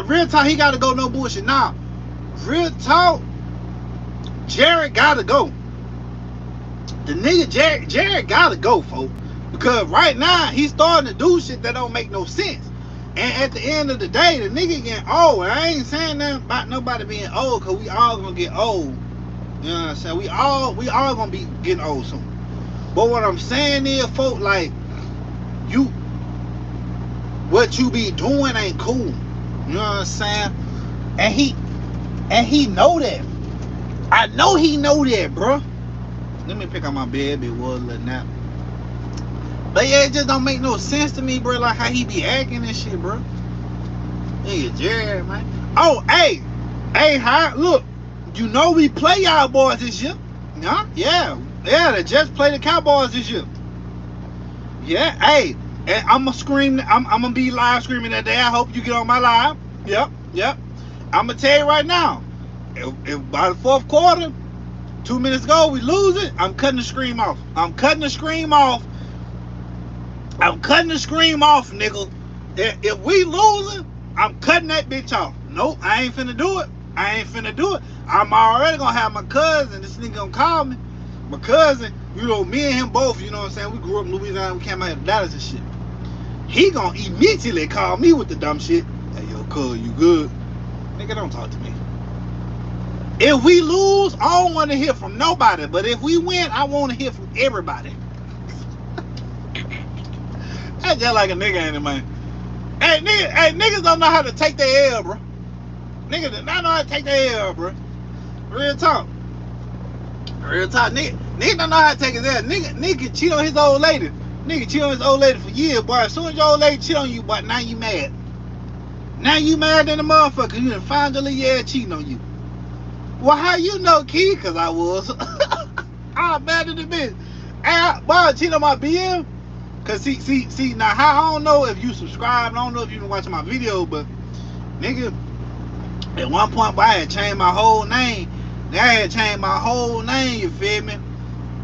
real talk, he gotta go, no bullshit. Now, real talk, Jared gotta go. The nigga Jared gotta go, folks. Because right now, he's starting to do shit that don't make no sense. And at the end of the day, the nigga getting old. I ain't saying nothing about nobody being old, because we all gonna get old. You know what I'm saying? We all gonna be getting old soon. But what I'm saying is, folks, like, what you be doing ain't cool. You know what I'm saying? And he know that. I know he know that, bro. Let me pick up my bed, it was a little nap. But yeah, it just don't make no sense to me, bro, like how he be acting and shit, bro. Nigga, Jared, man. Oh, hey, look, you know we play y'all boys this year. Huh? Yeah, the Jets play the Cowboys this year. Yeah, hey, and I'm gonna be live screaming that day. I hope you get on my live. Yep. I'm gonna tell you right now, if by the 4th quarter, 2 minutes ago, we lose it, I'm cutting the scream off. Nigga. If we losing, I'm cutting that bitch off. Nope, I ain't finna do it. I'm already gonna have my cousin, this nigga gonna call me. My cousin, you know, me and him both, you know what I'm saying? We grew up in Louisiana, we came out here to Dallas and shit. He gonna immediately call me with the dumb shit. Hey, yo, cuz, you good? Nigga, don't talk to me. If we lose, I don't want to hear from nobody. But if we win, I want to hear from everybody. That's just like a nigga, ain't it, man? Hey, niggas don't know how to take their L, bro. Niggas do not know how to take their L, bro. Real talk. Nigga don't know how to take his L. Nigga cheat on his old lady. Nigga cheat on his old lady for years, boy. As soon as your old lady cheat on you, boy, now you mad. Now you mad than the motherfucker. You done find your little ass cheating on you. Well, how you know, Key? Because I was. I'm mad at the bitch. And I cheat on my BM. Because see, now, I don't know if you subscribe. I don't know if you been watching my video, but, nigga, at one point, boy, I had changed my whole name. You feel me?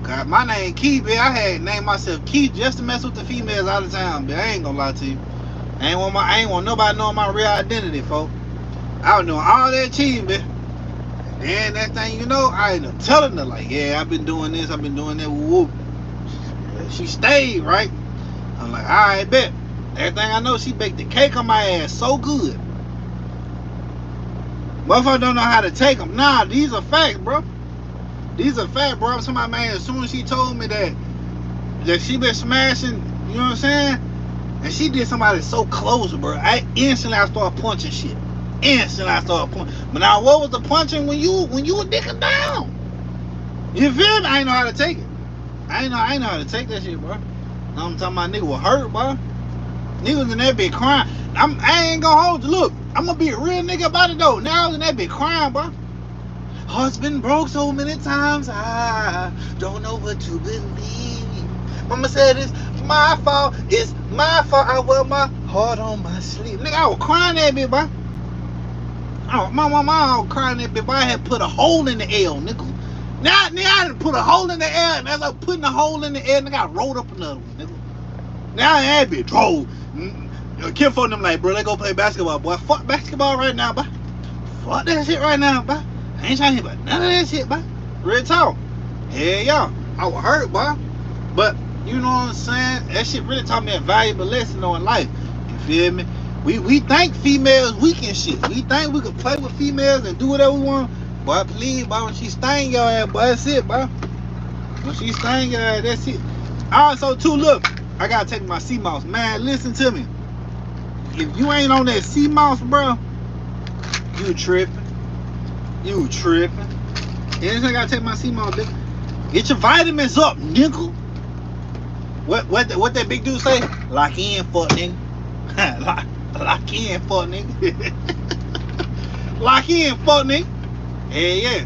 Because my name Key, bitch. I had named myself Key just to mess with the females all the time, bitch. I ain't gonna lie to you. I ain't want nobody knowing my real identity, folks. I was doing all that cheating, bitch. And next thing you know, I ended up telling her, like, yeah, I've been doing this, I've been doing that, whoop. She stayed, right? I'm like, alright, bet. Everything I know, she baked the cake on my ass so good. Motherfuckers don't know how to take them. Nah, these are facts, bro. These are facts, bro. Somebody, man, as soon as she told me that she been smashing, you know what I'm saying? And she did somebody so close, bro. Instantly I started punching shit. Instantly I started punching. But now, what was the punching when you were dicking down? You feel me? I ain't know how to take it. I ain't know how to take that shit, bro. Now I'm talking about nigga was hurt, bro. Niggas in that bitch crying. I ain't gonna hold you. Look, I'm gonna be a real nigga about it though. Now I was in that bitch crying, bro. Heart's been broke so many times, I don't know what to believe. Mama said it's my fault. It's my fault. I wear my heart on my sleeve. Nigga, I was crying that bitch, bro. My was crying that bitch, bro. I had put a hole in the L, nigga. Now, nigga, I had put a hole in the air, and as I was putting a hole in the air, nigga, I rolled up another one, nigga. Now I had bitch drove. Kim phone them like, bro, let's go play basketball, boy. Fuck basketball right now, boy. Fuck that shit right now, boy. I ain't trying to hear about none of that shit, boy. Real talk. Hell yeah. I was hurt, boy. But, you know what I'm saying? That shit really taught me a valuable lesson in life. You feel me? We think females weak and shit. We think we could play with females and do whatever we want. Boy, please, boy, when she sting your ass, boy, that's it, boy. When she sting your ass, that's it. Also, too, look, I gotta take my sea mouse. Man, listen to me. If you ain't on that sea mouse, bro, you tripping. You tripping. Anything I gotta take my sea mouse, nigga. Get your vitamins up, nigga. What that big dude say? Lock in, fuck nigga. Lock in, fuck nigga. Lock in, fuck nigga. Hey, yeah.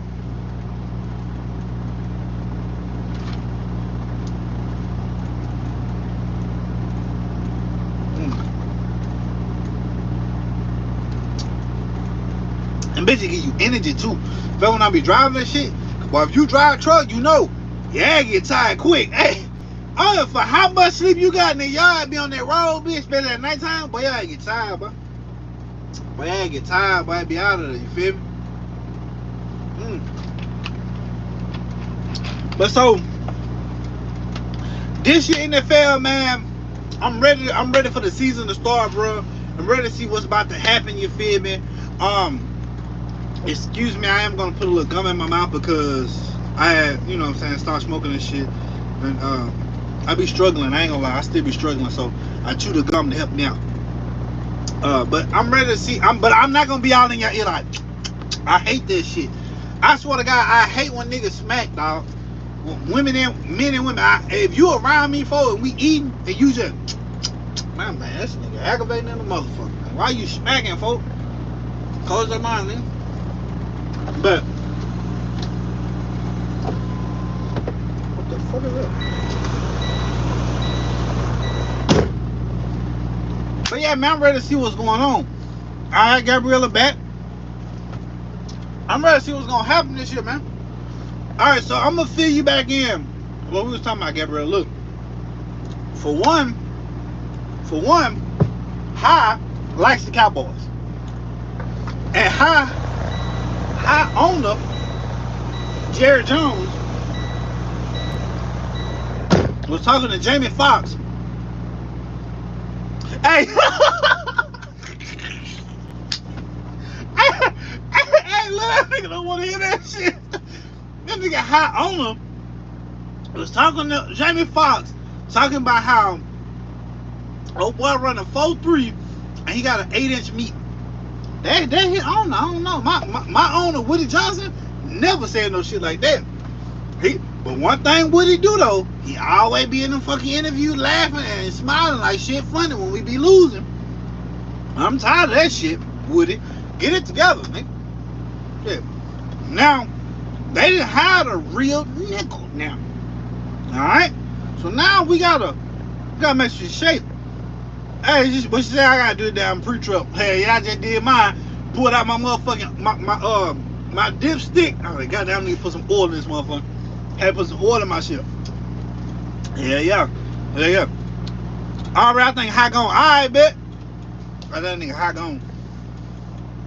And bitch, give you energy too. But when I be driving that shit, well, if you drive a truck, you know, yeah, get tired quick. Hey, I don't know for how much sleep you got in the yard, be on that road, bitch, especially at nighttime, boy, y'all get tired, bro. Boy, y'all get tired, boy, be out of there, you feel me? But so this year NFL, man, I'm ready for the season to start, bro. I'm ready to see what's about to happen, you feel me? Excuse me, I am gonna put a little gum in my mouth because I had, you know what I'm saying, start smoking and shit. And I be struggling, I ain't gonna lie, I still be struggling, so I chew the gum to help me out. But I'm ready to see, but I'm not gonna be out in your ear like, I hate this shit. I swear to God, I hate when niggas smack, dog. Women and men and women. If you around me, folks, and we eating, and you just, man, this nigga aggravating than a motherfucker. Man. Why you smacking, folks? Close your mind, man. But what the fuck is that? But yeah, man, I'm ready to see what's going on. All right, Gabriella back. I'm ready to see what's gonna happen this year, man. Alright, so I'm gonna fill you back in what we was talking about, Gabrielle. Look, for one, High likes the Cowboys. And High owner, Jerry Jones, was talking to Jamie Foxx. Hey, hey, look, that nigga don't want to hear that shit. That nigga High owner was talking to Jamie Foxx, talking about how old boy running 4.3 and he got an 8-inch meat. That his owner, I don't know. My owner, Woody Johnson, never said no shit like that. But one thing Woody do though, he always be in them fucking interviews laughing and smiling like shit funny when we be losing. I'm tired of that shit, Woody. Get it together, nigga. Yeah. Now, they didn't hire a real nickel now. Alright? So now we gotta make sure shape. Hey, what you say I gotta do it down pre-trip. Hey, yeah, I just did mine. Pulled out my motherfucking my dipstick. I was like, goddamn, I need to put some oil in this motherfucker. Had to put some oil in my shit. Yeah. Alright, I think High gone. Alright, bet. I that nigga High gone.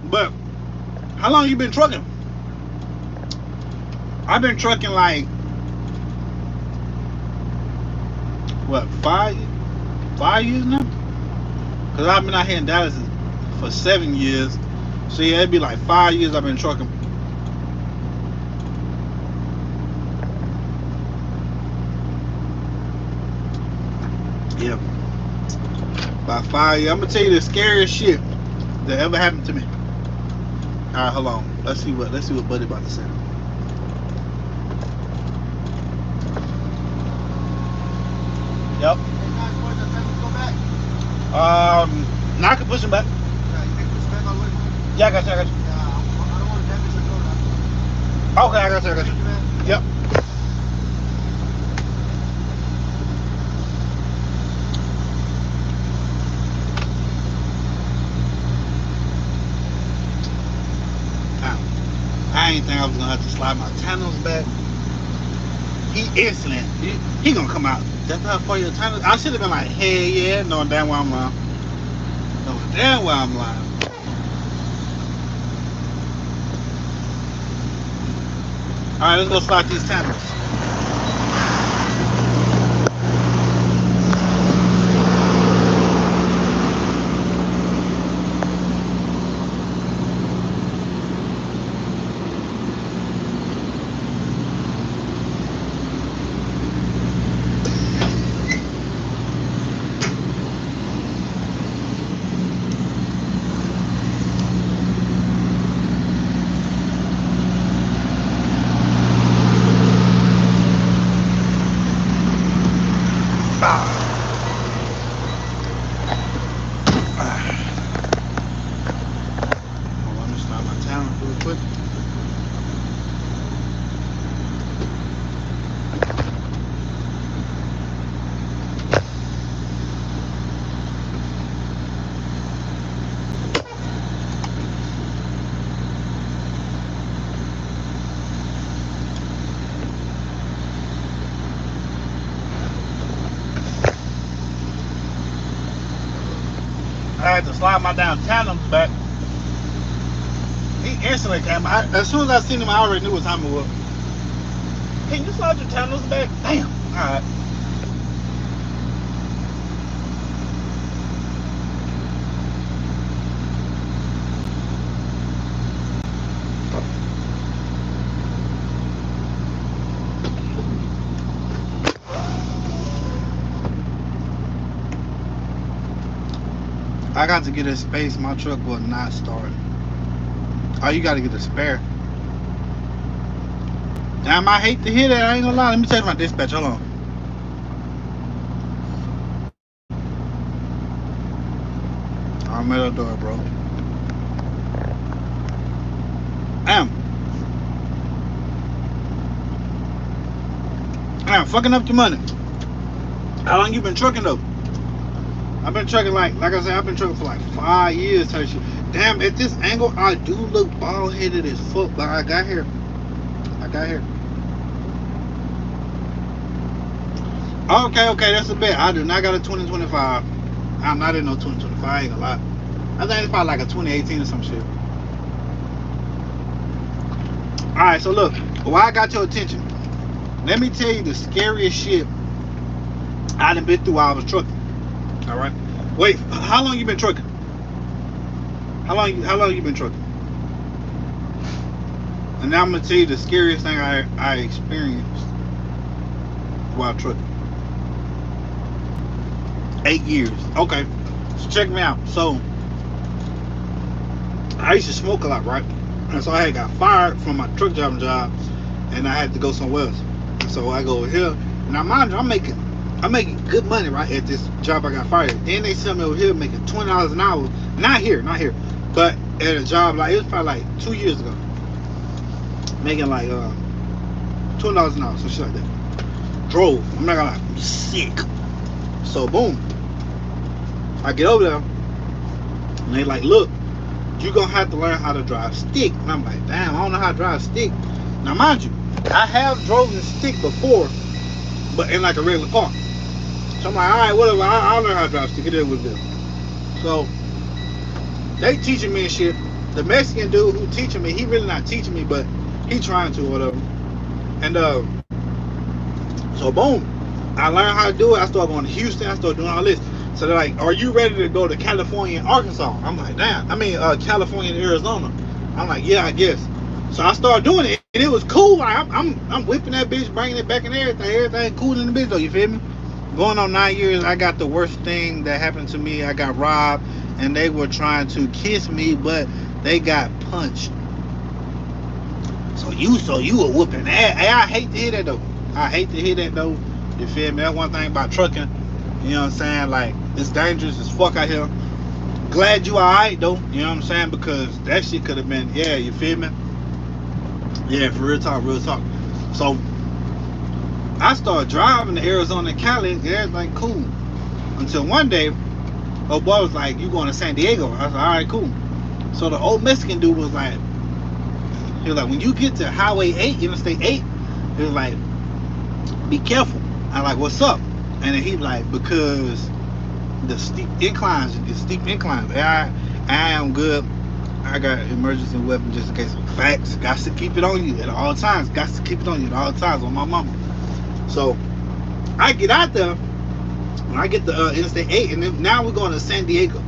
But how long you been trucking? I've been trucking like what, 5 years? 5 years now. Cause I've been out here in Dallas for 7 years. So yeah, it'd be like 5 years I've been trucking. Yeah, about 5 years. I'm gonna tell you the scariest shit that ever happened to me. All right, hold on. Let's see what Buddy about to say. Yep. Now I can push him back. Yeah, I got you. Okay, I got you. Yep. I ain't think I was gonna have to slide my tannels back. He insolent. He gonna come out. That's how far your tannels. I should have been like, hey, yeah, knowing damn well I'm lying. Knowing damn well I'm lying. All right, let's go slide these tannels. Let me slide my tannels real quick. I had to slide my damn tandem back. He instantly came. As soon as I seen him, I already knew what time it was. Can you slide your tandems back? Damn. All right. I got to get a space. My truck will not start. Oh, you got to get a spare. Damn, I hate to hear that. I ain't gonna lie. Let me check my dispatch. Hold on. I'm at the door, bro. Damn. Damn, fucking up your money. How long you been trucking though? I've been trucking like I said, I've been trucking for like 5 years type shit. Damn, at this angle, I do look bald headed as fuck, but I got here. Okay, that's a bet. I do not got a 2025. I'm not in no 2025, I ain't gonna lie. I think it's probably like a 2018 or some shit. Alright, so look, why I got your attention. Let me tell you the scariest shit I done been through while I was trucking. Alright? Wait, how long you been trucking? How long you been trucking? And now I'm gonna tell you the scariest thing I experienced while trucking. 8 years. Okay. So check me out. So I used to smoke a lot, right? And so I had got fired from my truck driving job and I had to go somewhere else. And so I go over here. Now mind you, I'm making good money right at this job I got fired at. Then they sent me over here making $20 an hour. Not here. But at a job like it was probably like 2 years ago. Making like $20 an hour, some shit like that. Drove. I'm not gonna lie, I'm sick. So boom. I get over there and they like, look, you gonna have to learn how to drive stick. And I'm like, damn, I don't know how to drive stick. Now mind you, I have driven stick before, but in like a regular car. So I'm like, all right, whatever, I'll learn how to drive stick. It is what it is. So they teaching me and shit. The Mexican dude who teaching me, he really not teaching me, but he trying to or whatever. And so boom, I learned how to do it. I started going to Houston. I started doing all this. So they're like, are you ready to go to California and Arkansas? I'm like, damn. I mean, California and Arizona. I'm like, yeah, I guess. So I started doing it, and it was cool. Like, I'm whipping that bitch, bringing it back and everything. Everything cool in the bitch, though. You feel me? Going on 9 years, I got the worst thing that happened to me. I got robbed, and they were trying to kiss me, but they got punched. So you were whooping ass. Hey, I hate to hear that though. I hate to hear that though. You feel me? That's one thing about trucking. You know what I'm saying? Like, it's dangerous as fuck out here. Glad you alright though. You know what I'm saying? Because that shit could have been, yeah, you feel me? Yeah, for real talk, real talk. So I started driving to Arizona and Cali, and everything cool. Until one day, old boy was like, you going to San Diego? I was like, alright, cool. So the old Mexican dude was like, when you get to Highway 8, Interstate 8, he was like, be careful. I'm like, what's up? And then he like, because the steep inclines, I am good. I got emergency weapon just in case of facts. Got to keep it on you at all times. Got to keep it on you at all times on my mama. So I get out there, when I get to Interstate 8, and then now we're going to San Diego.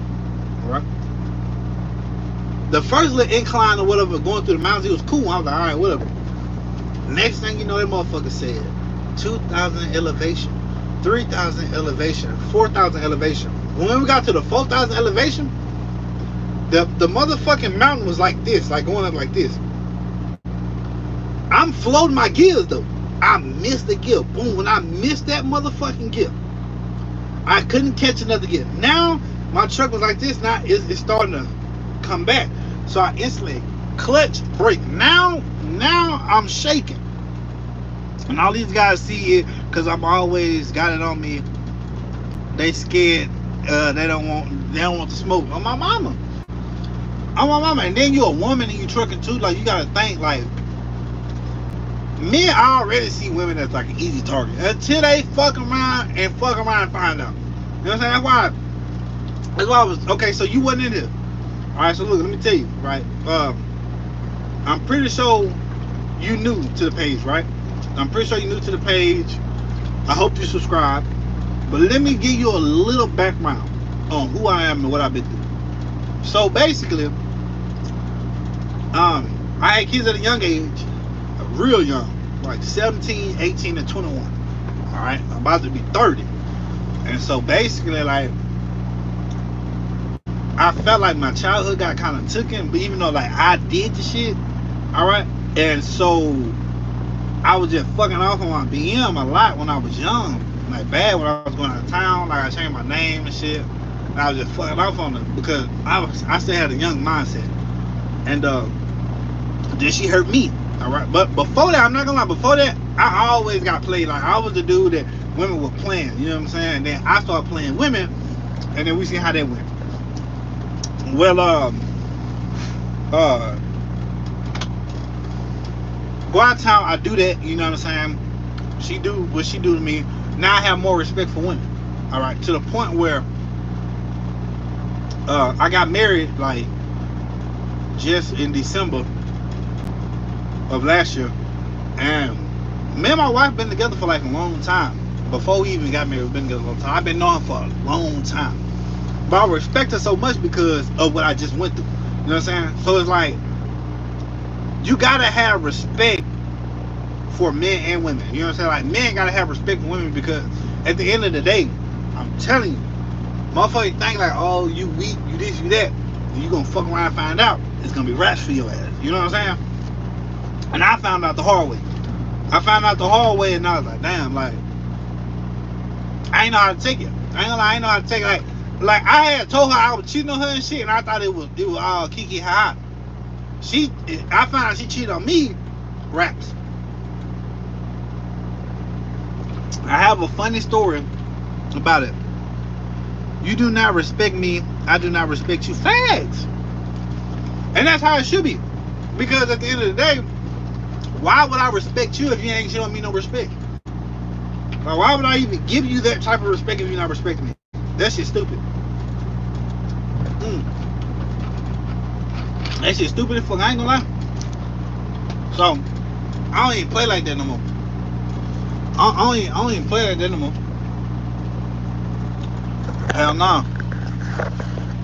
All right. The first little incline or whatever going through the mountains, it was cool. I was like, all right, whatever. Next thing you know, that motherfucker said 2,000 elevation, 3,000 elevation, 4,000 elevation. When we got to the 4,000 elevation, the motherfucking mountain was like this, like going up like this. I'm floating my gears though. I missed the gear. Boom. When I missed that motherfucking gear, I couldn't catch another gear. Now my truck was like this. Now it's starting to come back. So I instantly clutch brake. Now I'm shaking. And all these guys see it because I'm always got it on me. They scared. They don't want to smoke. On my mama. And then you a woman and you trucking too. Like, you gotta think, like, men already see women as like an easy target until they fuck around and find out. You know what I'm saying? That's why I was okay. So you wasn't in here. All right. So look, let me tell you. Right. I'm pretty sure you new to the page, right? I'm pretty sure you're new to the page. I hope you subscribe. But let me give you a little background on who I am and what I've been through. So basically, I had kids at a young age, real young, like 17, 18, and 21. All right, I'm about to be 30. And so basically, like, I felt like my childhood got kind of taken, but even though, like, I did the shit, all right, and so I was just fucking off on my BM a lot when I was young, like bad when I was going out of town, like I changed my name and shit, and I was just fucking off on it because I still had a young mindset, and then she hurt me, all right, but before that, I'm not gonna lie, before that, I always got played. Like, I was the dude that women were playing, you know what I'm saying, and then I started playing women, and then we see how that went. Well, go out of town, I do that, you know what I'm saying? She do what she do to me. Now I have more respect for women. All right, to the point where I got married like just in December of last year, and me and my wife been together for like a long time. Before we even got married, we've been together a long time. I've been knowing for a long time. But I respect her so much because of what I just went through. You know what I'm saying? So it's like, you gotta have respect for men and women. You know what I'm saying? Like, men gotta have respect for women because at the end of the day, I'm telling you, motherfuckers think like, oh, you weak, you this, you that, and you gonna fuck around and find out it's gonna be rash for your ass. You know what I'm saying? And I found out the hard way. And I was like, damn, like, I ain't know how to take it. I ain't know how to take it. Like I had told her I was cheating on her and shit, and I thought it was all kiki ha. I found out she cheated on me. Raps. I have a funny story about it. You do not respect me, I do not respect you. Facts. And that's how it should be. Because at the end of the day, why would I respect you if you ain't showing me no respect? Like, why would I even give you that type of respect if you're not respecting me? That shit's stupid. That shit's stupid as fuck. I ain't gonna lie. So, I don't even play like that no more. I don't even play like that no more. Hell no.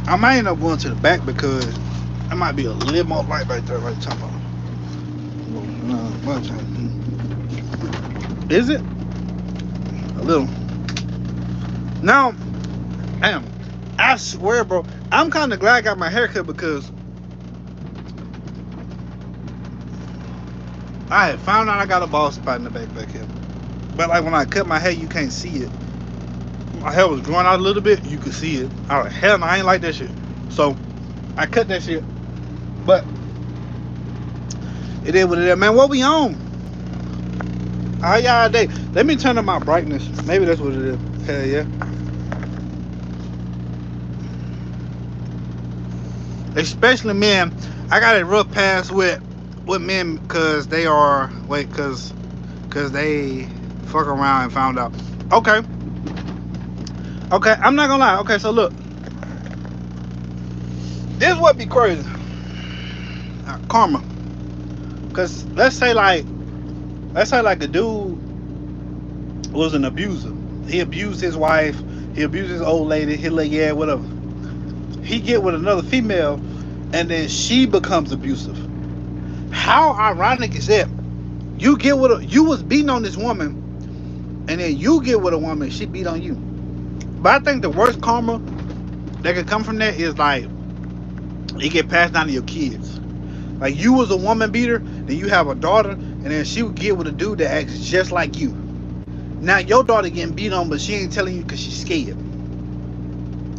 I might end up going to the back because there might be a little more light right there, like talking about. Is it? A little. Now, damn. I swear, bro. I'm kind of glad I got my haircut because I had found out I got a bald spot in the back here. But like when I cut my hair, you can't see it. My hair was growing out a little bit, you could see it. I was like, hell no, I ain't like that shit. So I cut that shit. But it is what it is. Man, what we on? How y'all day? Let me turn up my brightness. Maybe that's what it is. Hell yeah. Especially men. I got a rough pass with men because they are because they fuck around and found out. Okay, I'm not gonna lie. Okay, so look, this would be crazy. Karma. Because let's say like a dude was an abuser. He abused his wife, he abused his old lady, he like, yeah, whatever. He get with another female and then she becomes abusive. How ironic is that? You was beating on this woman and then you get with a woman, she beat on you. But I think the worst karma that could come from that is like it get passed down to your kids. Like you was a woman beater, then you have a daughter, and then she would get with a dude that acts just like you. Now your daughter getting beat on, but she ain't telling you because she's scared.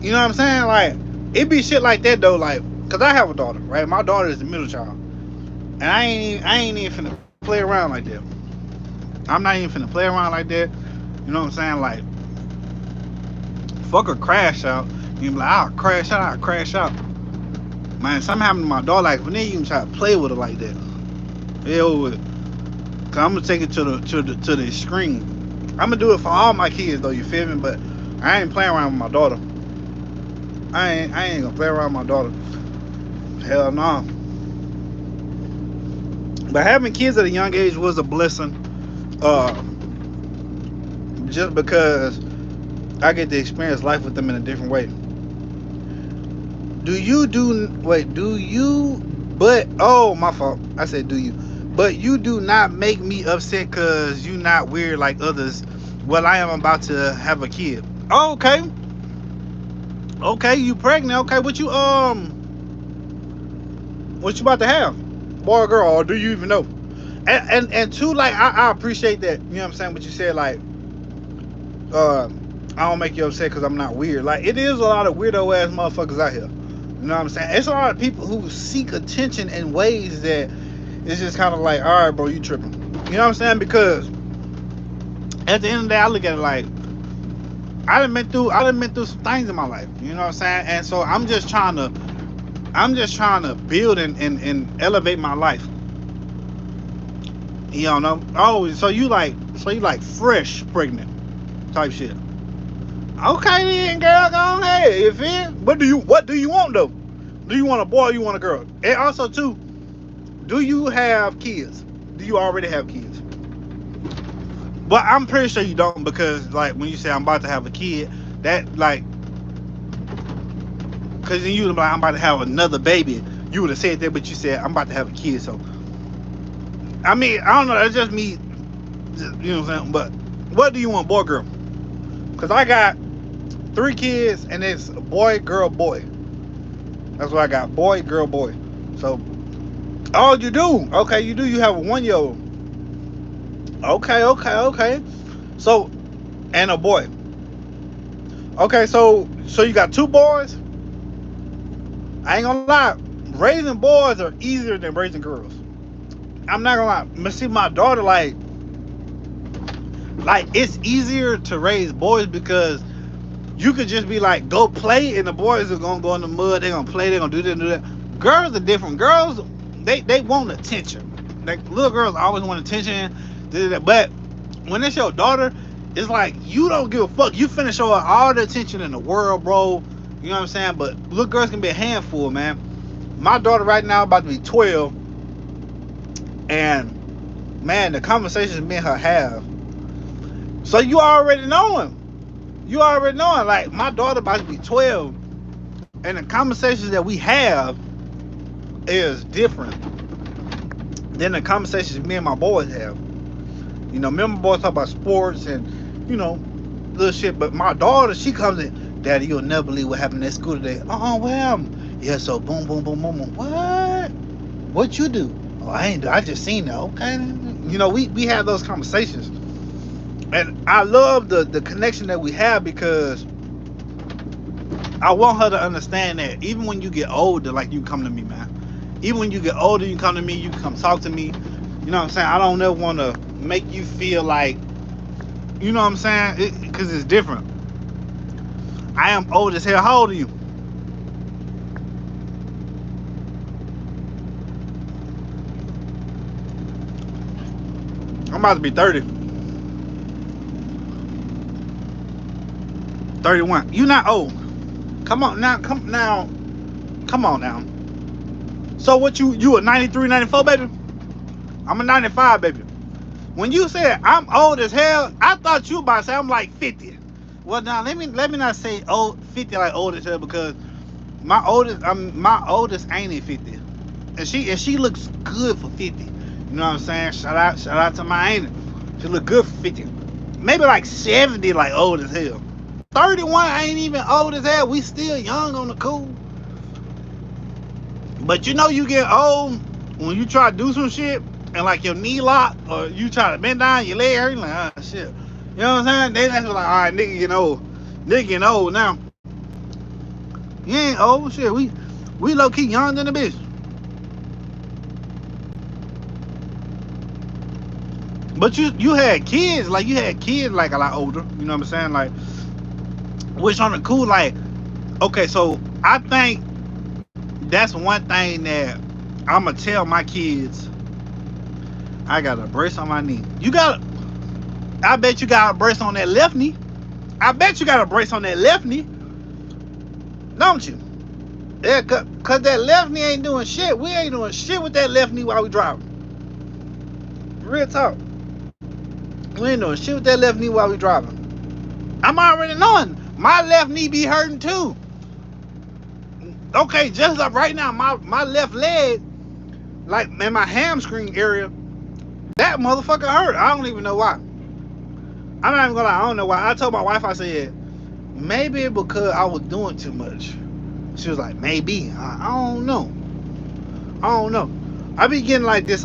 You know what I'm saying? Like it be shit like that though. Like, cause I have a daughter, right? My daughter is the middle child, and I ain't even finna play around like that. I'm not even finna play around like that. You know what I'm saying? Like, fuck a crash out. You be like, I'll crash out. Man, something happened to my daughter. Like, when they even try to play with her like that, hell with it. Cause I'm gonna take it to the extreme. I'm gonna do it for all my kids though. You feel me? But I ain't playing around with my daughter. I ain't gonna play around with my daughter. Hell no. But having kids at a young age was a blessing. Just because I get to experience life with them in a different way. Oh, my fault. I said do you. But you do not make me upset because you not weird like others. Well, I am about to have a kid. Oh, okay. Okay, you pregnant. Okay, what you about to have? Boy or girl, or do you even know? And two, like I appreciate that. You know what I'm saying? What you said, like I don't make you upset because I'm not weird. Like it is a lot of weirdo ass motherfuckers out here. You know what I'm saying? It's a lot of people who seek attention in ways that it's just kind of like, all right, bro, you tripping. You know what I'm saying? Because at the end of the day, I look at it like I done been through some things in my life. You know what I'm saying? And so I'm just trying to build and elevate my life. You know? Oh, so you like fresh pregnant type shit. Okay then, girl, go ahead. You feel? What do you want though? Do you want a boy or you want a girl? And also too, do you have kids? Do you already have kids? But I'm pretty sure you don't, because like when you say I'm about to have a kid, that like, cause then you would like I'm about to have another baby. You would have said that, but you said I'm about to have a kid. So I mean, I don't know. That's just me. You know what I'm saying? But what do you want, boy, or girl? Cause I got 3 kids and it's boy, girl, boy. That's what I got. Boy, girl, boy. So, oh, you do? Okay, you do. You have a 1-year-old. Okay. So, and a boy. Okay, so you got 2 boys. I ain't gonna lie. Raising boys are easier than raising girls. I'm not gonna lie. But see, my daughter, like it's easier to raise boys because you could just be like, go play, and the boys are gonna go in the mud, they're gonna play, they're gonna do this and do that. Girls are different. Girls, they want attention. Like little girls always want attention, but when it's your daughter, it's like you don't give a fuck. You finna show her all the attention in the world, bro. You know what I'm saying? But little girls can be a handful, man. My daughter right now about to be 12, and man, the conversations me and her have. So you already know him. you already know it. Like my daughter about to be 12, and the conversations that we have is different than the conversations me and my boys have. You know, me and my boys talk about sports and, you know, little shit. But my daughter, she comes in, Daddy, you'll never believe what happened at school today. Well, yeah, so boom, boom, boom, boom, boom. What you do? Oh, I ain't do. I just seen that. Okay. You know, we have those conversations. And I love the connection that we have because I want her to understand that even when you get older, like you come to me, man. Even when you get older, you come to me, you come talk to me. You know what I'm saying? I don't ever want to make you feel like, you know what I'm saying? Because it's different. I am old as hell. How old are you? I'm about to be 30. 31. You not old. Come on now. Come on now. So what you a 93, 94, baby? I'm a 95, baby. When you said I'm old as hell, I thought you about to say I'm like 50. Well, now let me not say old 50 like old as hell because my oldest ain't at 50, and she looks good for 50. You know what I'm saying? Shout out to my auntie. She look good for 50. Maybe like 70, like old as hell. 31 ain't even old as hell. We still young on the cool. But you know you get old when you try to do some shit and like your knee lock or you try to bend down your leg hurt, like shit. You know what I'm saying? They that's like, all right, nigga getting old. Nigga getting old now. You ain't old shit. We low key young than a bitch. But you had kids like a lot older. You know what I'm saying? Like, which on the cool, like, okay, so I think that's one thing that I'ma tell my kids. I got a brace on my knee. I bet you got a brace on that left knee. I bet you got a brace on that left knee. Don't you? Yeah, cause that left knee ain't doing shit. We ain't doing shit with that left knee while we driving. Real talk. We ain't doing shit with that left knee while we driving. I'm already knowing my left knee be hurting too. Okay, just up right now, my left leg, like in my hamstring area, that motherfucker hurt. I don't even know why. I'm not even gonna lie, I don't know why. I told my wife, I said, maybe because I was doing too much. She was like, maybe. I don't know. I be getting like this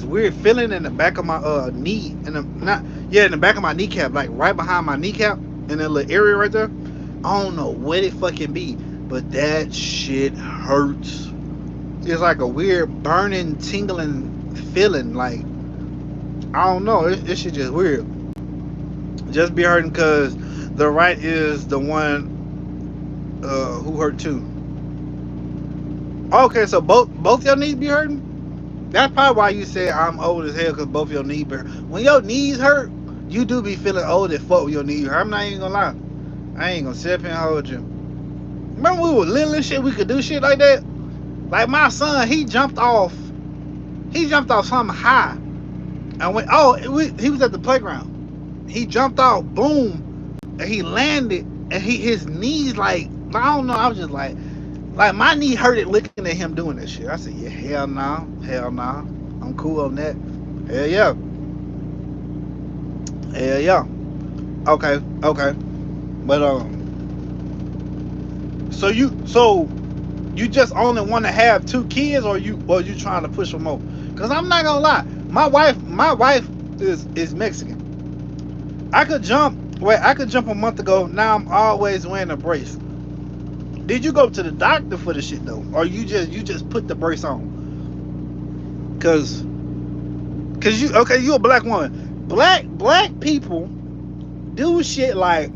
weird feeling in the back of my knee, in the back of my kneecap, like right behind my kneecap, in that little area right there. I don't know what it fucking be, but that shit hurts. It's like a weird burning, tingling feeling. Like, I don't know. It shit just weird. Just be hurting because the right is the one who hurt too. Okay, so both your knees be hurting? That's probably why you say I'm old as hell, because both your knees hurt. When your knees hurt, you do be feeling old as fuck when your knees hurt. I'm not even gonna lie. I ain't gonna sit up here and hold you. Remember we were little and shit, we could do shit like that? Like my son, he jumped off something high. And he was at the playground. He jumped off, boom, and he landed, and his knees, like, I don't know, I was just like my knee hurted looking at him doing that shit. I said, yeah, hell no, I'm cool on that. Hell yeah. Okay. But so you just only want to have 2 kids, or you trying to push for more? Cause I'm not gonna lie, my wife is Mexican. I could jump a month ago. Now I'm always wearing a brace. Did you go to the doctor for the shit though, or you just put the brace on? Cause you a black woman. Black people do shit like,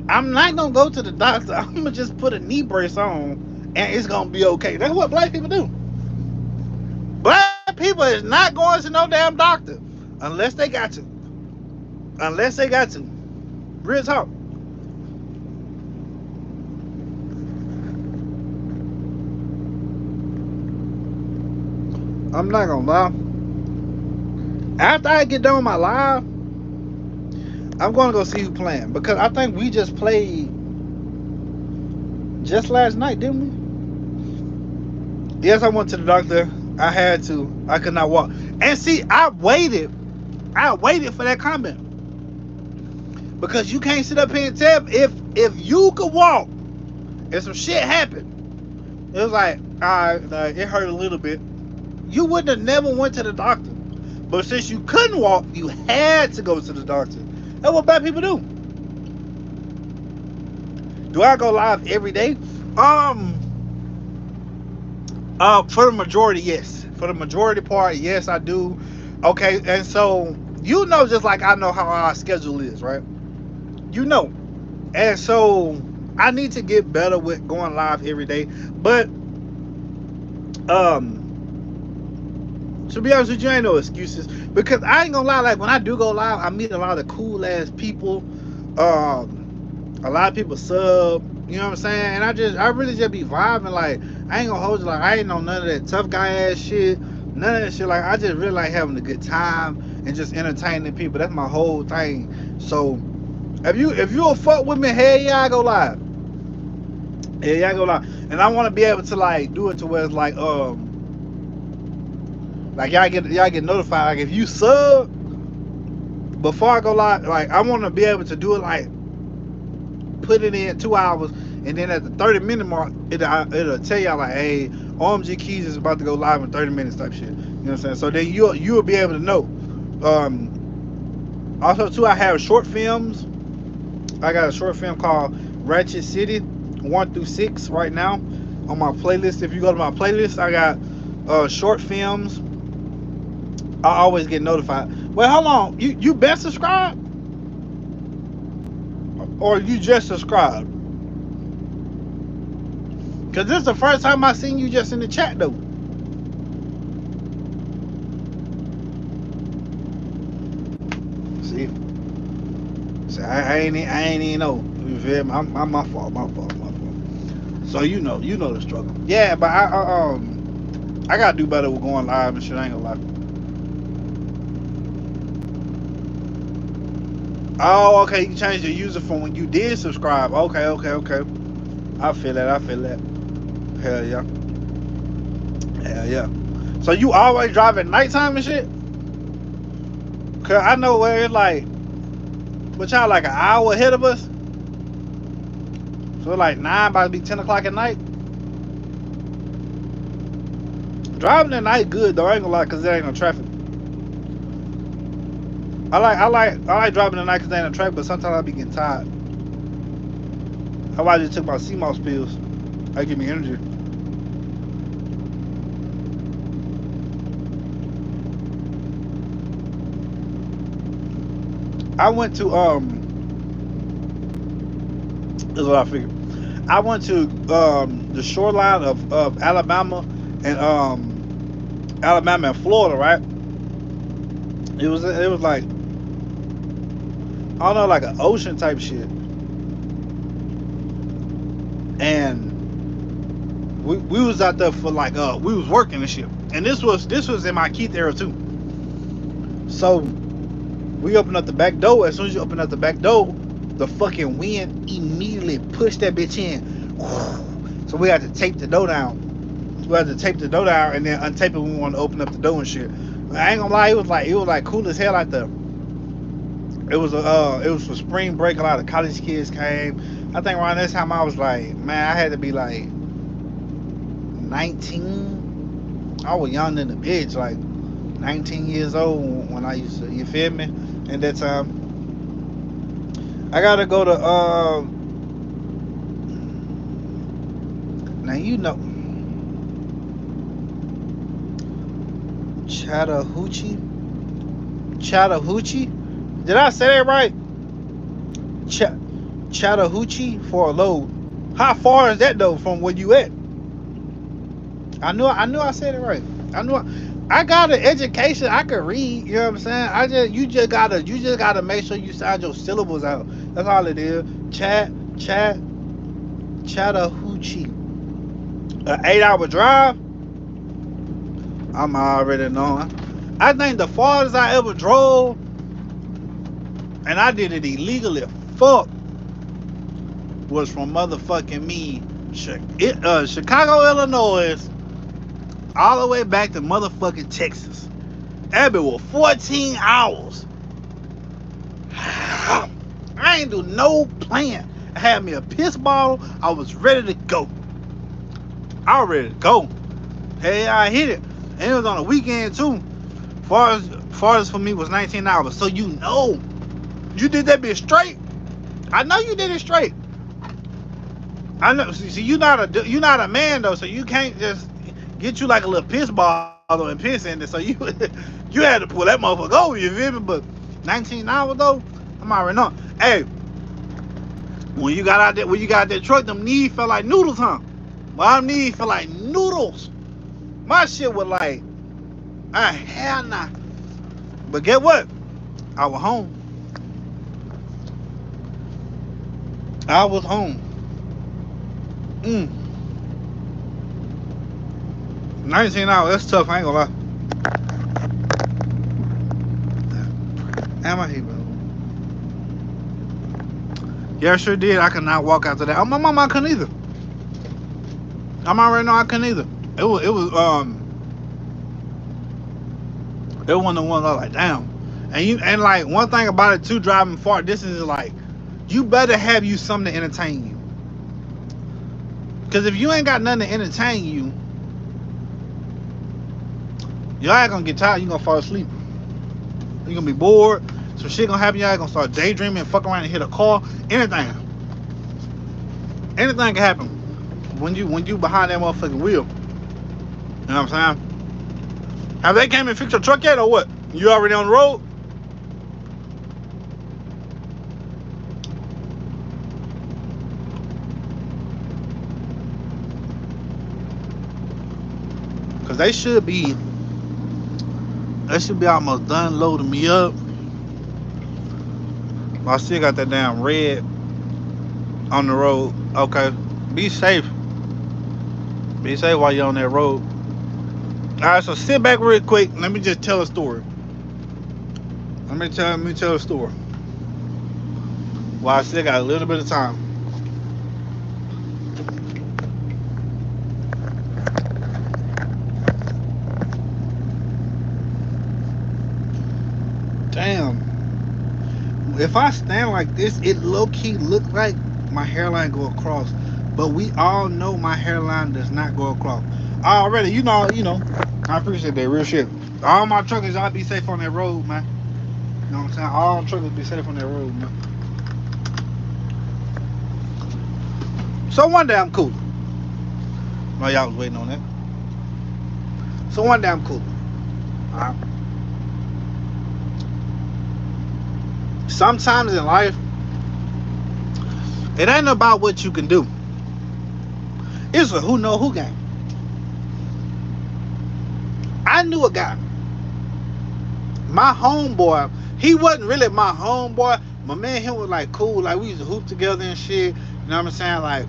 I'm not gonna go to the doctor. I'm gonna just put a knee brace on, and it's gonna be okay. That's what black people do. Black people is not going to no damn doctor unless they got to. Real talk. I'm not gonna lie. After I get done with my live, I'm going to go see who playing because I think we just played just last night, didn't we? Yes, I went to the doctor. I had to. I could not walk. And see, I waited. I waited for that comment because you can't sit up here and tell if you could walk and some shit happened. It was like, it hurt a little bit. You wouldn't have never went to the doctor. But since you couldn't walk, you had to go to the doctor. That's what bad people do. Do I go live every day? For the majority, yes. For the majority part, yes, I do. Okay, and so you know, just like I know how our schedule is, right? You know, and so I need to get better with going live every day. But to be honest with you, ain't no excuses because I ain't gonna lie. Like when I do go live, I meet a lot of cool ass people. A lot of people sub. You know what I'm saying? And I really just be vibing. Like I ain't gonna hold you. Like I ain't know none of that tough guy ass shit. None of that shit. Like I just really like having a good time and just entertaining people. That's my whole thing. So if you'll fuck with me, hell yeah, I go live. Hell yeah, I go live. And I want to be able to like do it to where it's like y'all get notified. Like if you sub before I go live, like I want to be able to do it like put it in 2 hours, and then at the 30-minute mark, it'll tell y'all like, hey, OMG Keys is about to go live in 30 minutes type shit. You know what I'm saying? So then you'll be able to know. Also too, I have short films. I got a short film called Ratchet City 1 through 6 right now on my playlist. If you go to my playlist, I got short films. I always get notified. Well, hold on, you been subscribed or you just subscribed? Cause this is the first time I seen you just in the chat though. See, I ain't even know. You feel me? I'm my fault. So you know the struggle. Yeah, but I gotta do better with going live and shit. I ain't gonna lie. Oh, okay. You can change the user from when you did subscribe. Okay. I feel that. Hell yeah. Hell yeah. So you always drive at nighttime and shit? Cause I know where it's like, but y'all like an hour ahead of us. So like 9, about to be 10 o'clock at night. Driving at night good though. I ain't gonna lie, cause there ain't no traffic. I like driving at night cause there ain't no traffic, but sometimes I be getting tired. That's why I just took my CMOS pills. They give me energy. I went to this is what I figured. I went to the shoreline of Alabama and Alabama and Florida, right? It was like, I don't know, like an ocean type shit. And we was out there for like we was working and shit. And this was in my Keith era too. So we opened up the back door. As soon as you open up the back door, the fucking wind immediately pushed that bitch in. So we had to tape the door down. And then untape it when we wanted to open up the door and shit. I ain't gonna lie, it was like cool as hell out there. It was for spring break. A lot of college kids came. I think around this time I was like, man, I had to be like 19. I was young in the bitch, like 19 years old when I used to, you feel me? And that time I gotta go to now you know Chattahoochee. Did I say that right? Chattahoochee for a load. How far is that though from where you at? I knew I said it right. I got an education. I could read. You know what I'm saying? You just gotta make sure you sound your syllables out. That's all it is. Chattahoochee. An 8-hour drive. I'm already knowing. I think the farthest I ever drove and I did it illegally. Fuck, was from motherfucking me, Chicago, Illinois, all the way back to motherfucking Texas. That bit was 14 hours. I ain't do no plan. I had me a piss bottle. I was ready to go. I was ready to go. Hey, I hit it. And it was on a weekend too. Farthest for me was 19 hours. So you know, you did that bit straight. I know you did it straight. I know. See, you're not a man though, so you can't just get you like a little piss bottle and piss in it. So you you had to pull that motherfucker over. You feel me? But 19 hours though, I'm already know. Hey, when you got that truck, them knees felt like noodles, huh? My knees felt like noodles. My shit was like, hell nah. But get what? I was home. I was home. 19 hours, that's tough, I ain't gonna lie. Damn, I hate bro. Yeah, I sure did. I could not walk after that. Oh, my mama, I couldn't either. I'm already know I couldn't either. It was one of the ones I was like, damn. And like one thing about it too, driving far distance is like, you better have you something to entertain you. Cause if you ain't got nothing to entertain you, y'all ain't gonna get tired, you gonna fall asleep. You're gonna be bored, some shit gonna happen, y'all gonna start daydreaming and fuck around and hit a car. Anything can happen when you behind that motherfucking wheel. You know what I'm saying? Have they came and fixed your truck yet or what? You already on the road? Cause they should be almost done loading me up. I still got that damn red on the road. Okay. Be safe. Be safe while you're on that road. Alright, so sit back real quick. Let me just tell a story. Let me tell a story. While I still got a little bit of time. Damn. If I stand like this, it low-key look like my hairline go across. But we all know my hairline does not go across. Already, you know, I appreciate that real shit. All my truckers, y'all be safe on that road, man. You know what I'm saying? All truckers be safe on that road, man. So one day I'm cool. Well, y'all was waiting on that. So one day I'm cool. Alright. Sometimes in life, it ain't about what you can do. It's a who know who game. I knew a guy. My homeboy, he wasn't really my homeboy. My man, him was like cool. Like we used to hoop together and shit. You know what I'm saying? Like,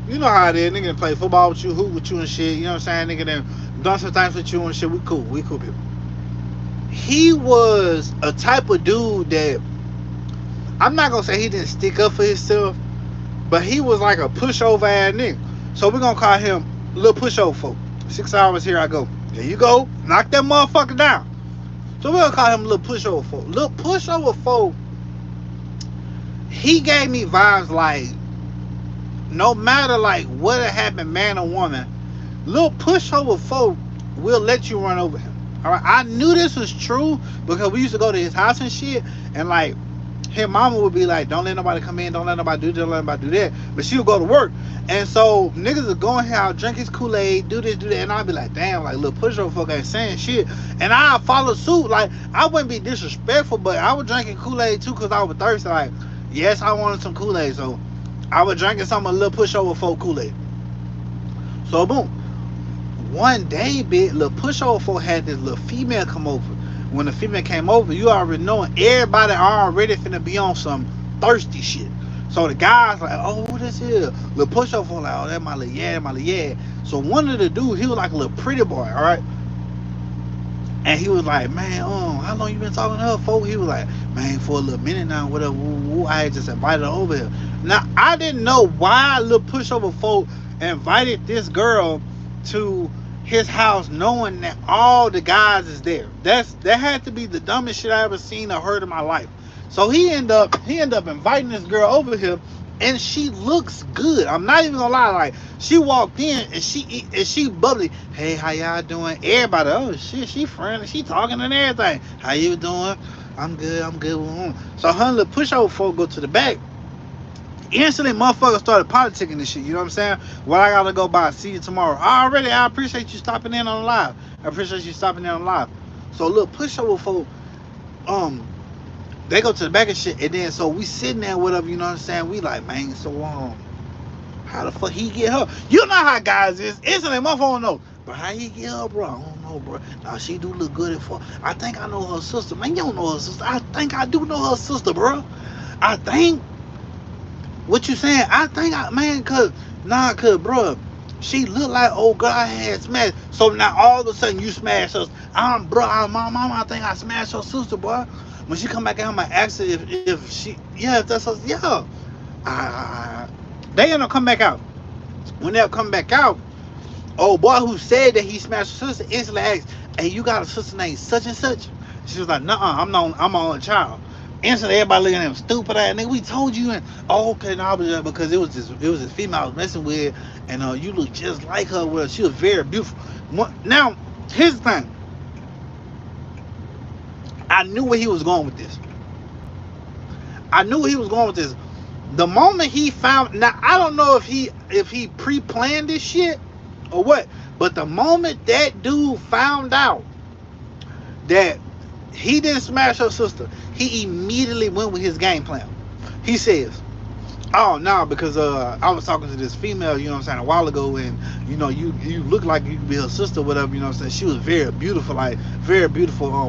you know how it is. Nigga play football with you, hoop with you and shit. You know what I'm saying? Nigga then done some things with you and shit. We cool people. He was a type of dude that, I'm not gonna say he didn't stick up for himself, but he was like a pushover ass nigga. So we're gonna call him little pushover folk. 6 hours, here I go. There you go. Knock that motherfucker down. So we're gonna call him little pushover folk. Little pushover folk, he gave me vibes like, no matter like what happened, man or woman, little pushover folk will let you run over him. Alright, I knew this was true because we used to go to his house and shit, and like his mama would be like, don't let nobody come in, don't let nobody do this, don't let nobody do that. But she would go to work. And so niggas would go in here, I'll drink his Kool-Aid, do this, do that, and I'd be like, damn, like little pushover folk ain't saying shit. And I'd follow suit. Like, I wouldn't be disrespectful, but I was drinking Kool-Aid too because I was thirsty. Like, yes, I wanted some Kool-Aid, so I was drinking some of little pushover folk Kool-Aid. So boom. One day, bitch, little pushover folk had this little female come over. When the female came over, you already know everybody already finna be on some thirsty shit. So the guys like, oh, who this is? Little pushover folk like, oh, that my little yeah, my little yeah. So one of the dudes, he was like a little pretty boy, all right? And he was like, man, how long you been talking to her for? He was like, man, for a little minute now, whatever. I had just invited her over here. Now, I didn't know why little pushover folk invited this girl to his house knowing that all the guys is there. That had to be the dumbest shit I ever seen or heard in my life. So he ended up inviting this girl over here, and she looks good. I'm not even gonna lie. Like, she walked in and she bubbly. Hey, how y'all doing? Everybody, oh shit, she friendly. She talking and everything. How you doing? I'm good. I'm good. So her little pushover folk go to the back. Instantly, motherfuckers started politicking this shit. You know what I'm saying? Well, I gotta go by. See you tomorrow. Already, I appreciate you stopping in on the live. I appreciate you stopping in on the live. So, little pushover folk, they go to the back and shit, and then so we sitting there, whatever. You know what I'm saying? We like, man, so how the fuck he get her? You know how guys is. Instantly, motherfucker don't know. But how he get her, bro? I don't know, bro. Now she do look good at fuck. I think I know her sister. Man, you don't know her sister. I think I do know her sister, bro. I think. What you saying? I think cause bro, she look like old girl I had smashed. So now all of a sudden you smash us. My mama, I think I smashed her sister, boy. When she come back out, I'm gonna ask her if she, yeah, if that's her, yeah. They end up come back out. When they come back out, old boy who said that he smashed her sister instantly asked, hey, you got a sister named such and such? She was like, nuh-uh, I'm my own child. Instantly, everybody looking at him stupid ass nigga. We told you, and okay, no, because it was this female I was messing with, and you look just like her. Well, she was very beautiful. Now, here's the thing. I knew where he was going with this. The moment he found, now I don't know if he pre-planned this shit or what, but the moment that dude found out that he didn't smash her sister, he immediately went with his game plan. He says, oh no, because I was talking to this female, you know what I'm saying, a while ago, and you look like you could be her sister, whatever, you know what I'm saying. She was very beautiful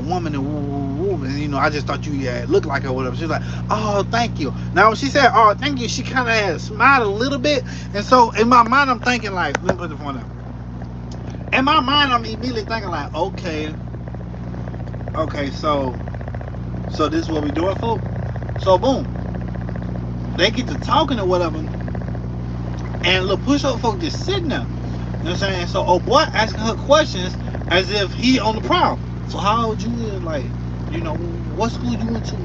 woman, and I just thought you looked like her, whatever. She's like, oh, thank you. Now when she said, oh, thank you, she kind of had smiled a little bit, and so in my mind I'm thinking like, let me put the phone down. In my mind I'm immediately thinking like, okay, so this is what we doing for. So boom, they get to talking or whatever, and little pushover folk just sitting there. You know what I'm saying? So old boy asking her questions as if he on the prowl. So how old you is, like, what school you went to?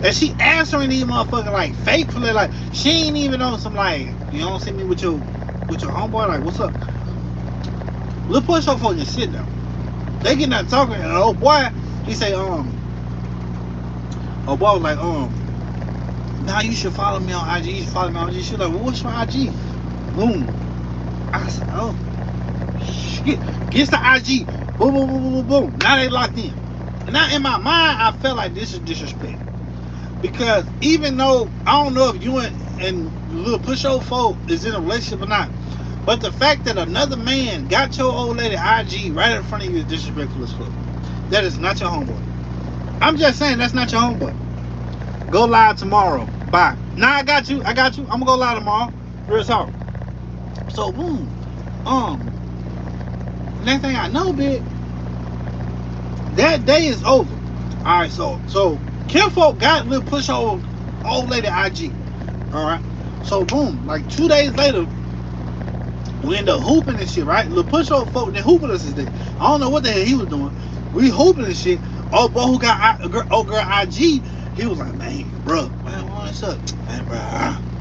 And she answering these motherfuckers like faithfully, like she ain't even on some like, you don't see me with your homeboy, like what's up? Little pushover folk just sitting there. They getting out talking, and old boy, he say, old boy was like, now you should follow me on IG. You should follow me on IG. She was like, well, what's your IG? Boom. I said, oh, shit. Gets the IG. Boom, boom, boom, boom, boom. Now they locked in. Now in my mind, I felt like this is disrespect. Because even though, I don't know if you and little pushover folk is in a relationship or not, but the fact that another man got your old lady IG right in front of you is disrespectful as fuck. That is not your homeboy. I'm just saying, that's not your homeboy. Go live tomorrow. Bye. Nah, I got you. I'm gonna go live tomorrow. Real talk. So boom. Next thing I know, bitch, that day is over. Alright, so Kinfolk got little pushover old lady IG. Alright. So boom, like 2 days later, we end up hooping and shit, right? Little pushover folk, they hooping us this day. I don't know what the hell he was doing. We hooping and shit. Old boy who got old girl IG, he was like, man, bro, man, what's up? Man, bro,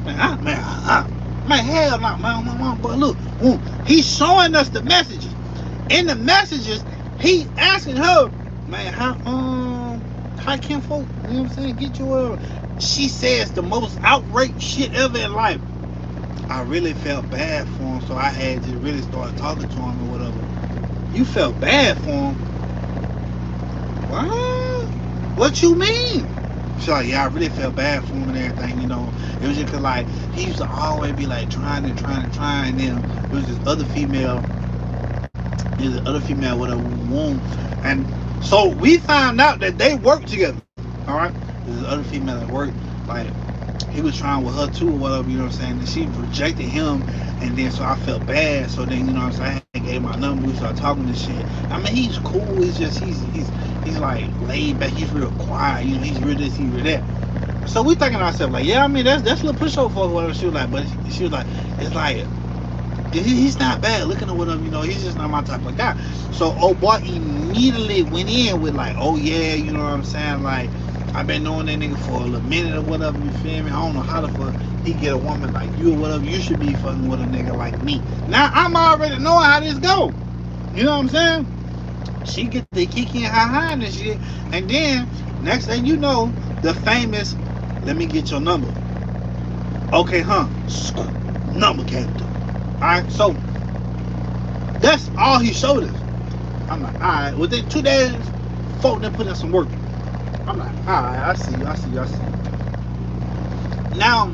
man, hell no, man, but look, he's showing us the messages. In the messages, he asking her, man, how can folk, you know what I'm saying, get your, she says the most outrageous shit ever in life. I really felt bad for him, so I had to really start talking to him or whatever. You felt bad for him? What? What you mean? She's like, yeah, I really felt bad for him and everything, It was just cause like he used to always be like trying, and then it was this other female, with a womb, and so we found out that they worked together. All right, this other female that worked, like he was trying with her too or whatever, you know what I'm saying? And she rejected him, and then so I felt bad. So then, you know what I'm saying, I gave my number, we started talking this shit. I mean, he's cool, it's just he's like laid back, he's real quiet, you know, he's real this, he's real that. So we thinking to ourselves like, yeah, I mean that's a little pushover for whatever. She was like, but she was like, it's like he's not bad looking or whatever, you know, he's just not my type of guy. So old boy immediately went in with like, oh yeah, you know what I'm saying, like I've been knowing that nigga for a little minute or whatever, you feel me? I don't know how the fuck he get a woman like you or whatever. You should be fucking with a nigga like me. Now I'm already knowing how this go. You know what I'm saying? She get the kiki and ha and shit, and then next thing you know, the famous, let me get your number. Okay, huh? Number came through. Alright, so that's all he showed us. I'm like, alright, within 2 days, folk done put in some work. I'm like, alright, I see you. Now,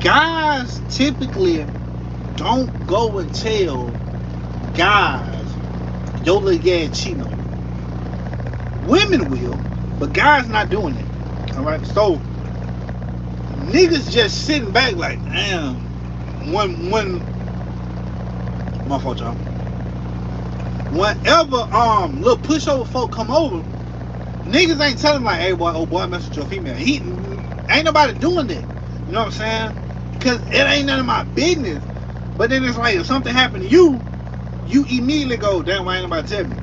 guys typically don't go and tell guys, your little guy cheating on you. Women will, but guys not doing it. Alright, so niggas just sitting back like, damn, when my fault, y'all. Whenever little pushover folk come over, niggas ain't telling like, hey boy, oh boy, mess with your female. Ain't nobody doing that. You know what I'm saying? Cause it ain't none of my business. But then it's like if something happened to you, you immediately go, damn, why ain't nobody tell me?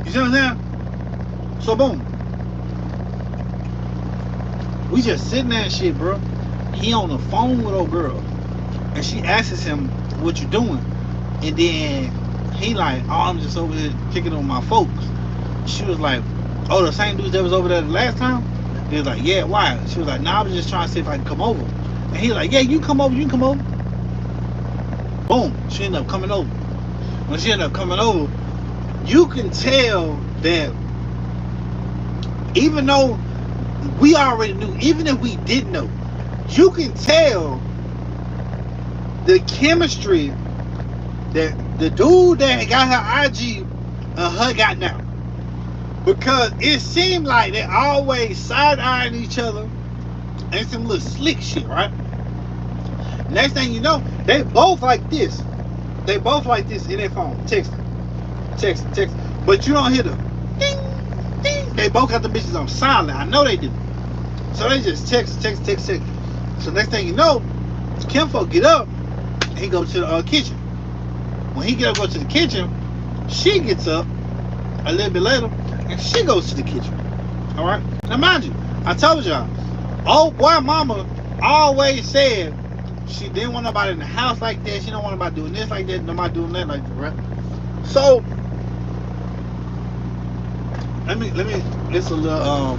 You see what I'm saying? So boom. We just sitting there and shit, bro. He on the phone with old girl, and she asks him, what you doing? And then he like, oh, I'm just over here kicking on my folks. She was like, oh, the same dude that was over there the last time? He was like, yeah, why? She was like, nah, I was just trying to see if I can come over. And he like, yeah, you can come over. Boom, she ended up coming over. When she ended up coming over, you can tell that even though we already knew, even if we didn't know, you can tell the chemistry that the dude that got her IG her got now. Because it seemed like they always side-eyeing each other and some little slick shit, right? Next thing you know, they both like this. They both like this in their phone, texting. But you don't hear the ding, ding. They both got the bitches on silent. I know they do. So they just text. So next thing you know, Kimfolk get up and he goes to the kitchen. When he go to the kitchen, she gets up a little bit later and she goes to the kitchen. All right. Now mind you, I told y'all, old boy mama always said she didn't want nobody in the house like that. She don't want nobody doing this like that, nobody doing that like that, right? So let me. It's a little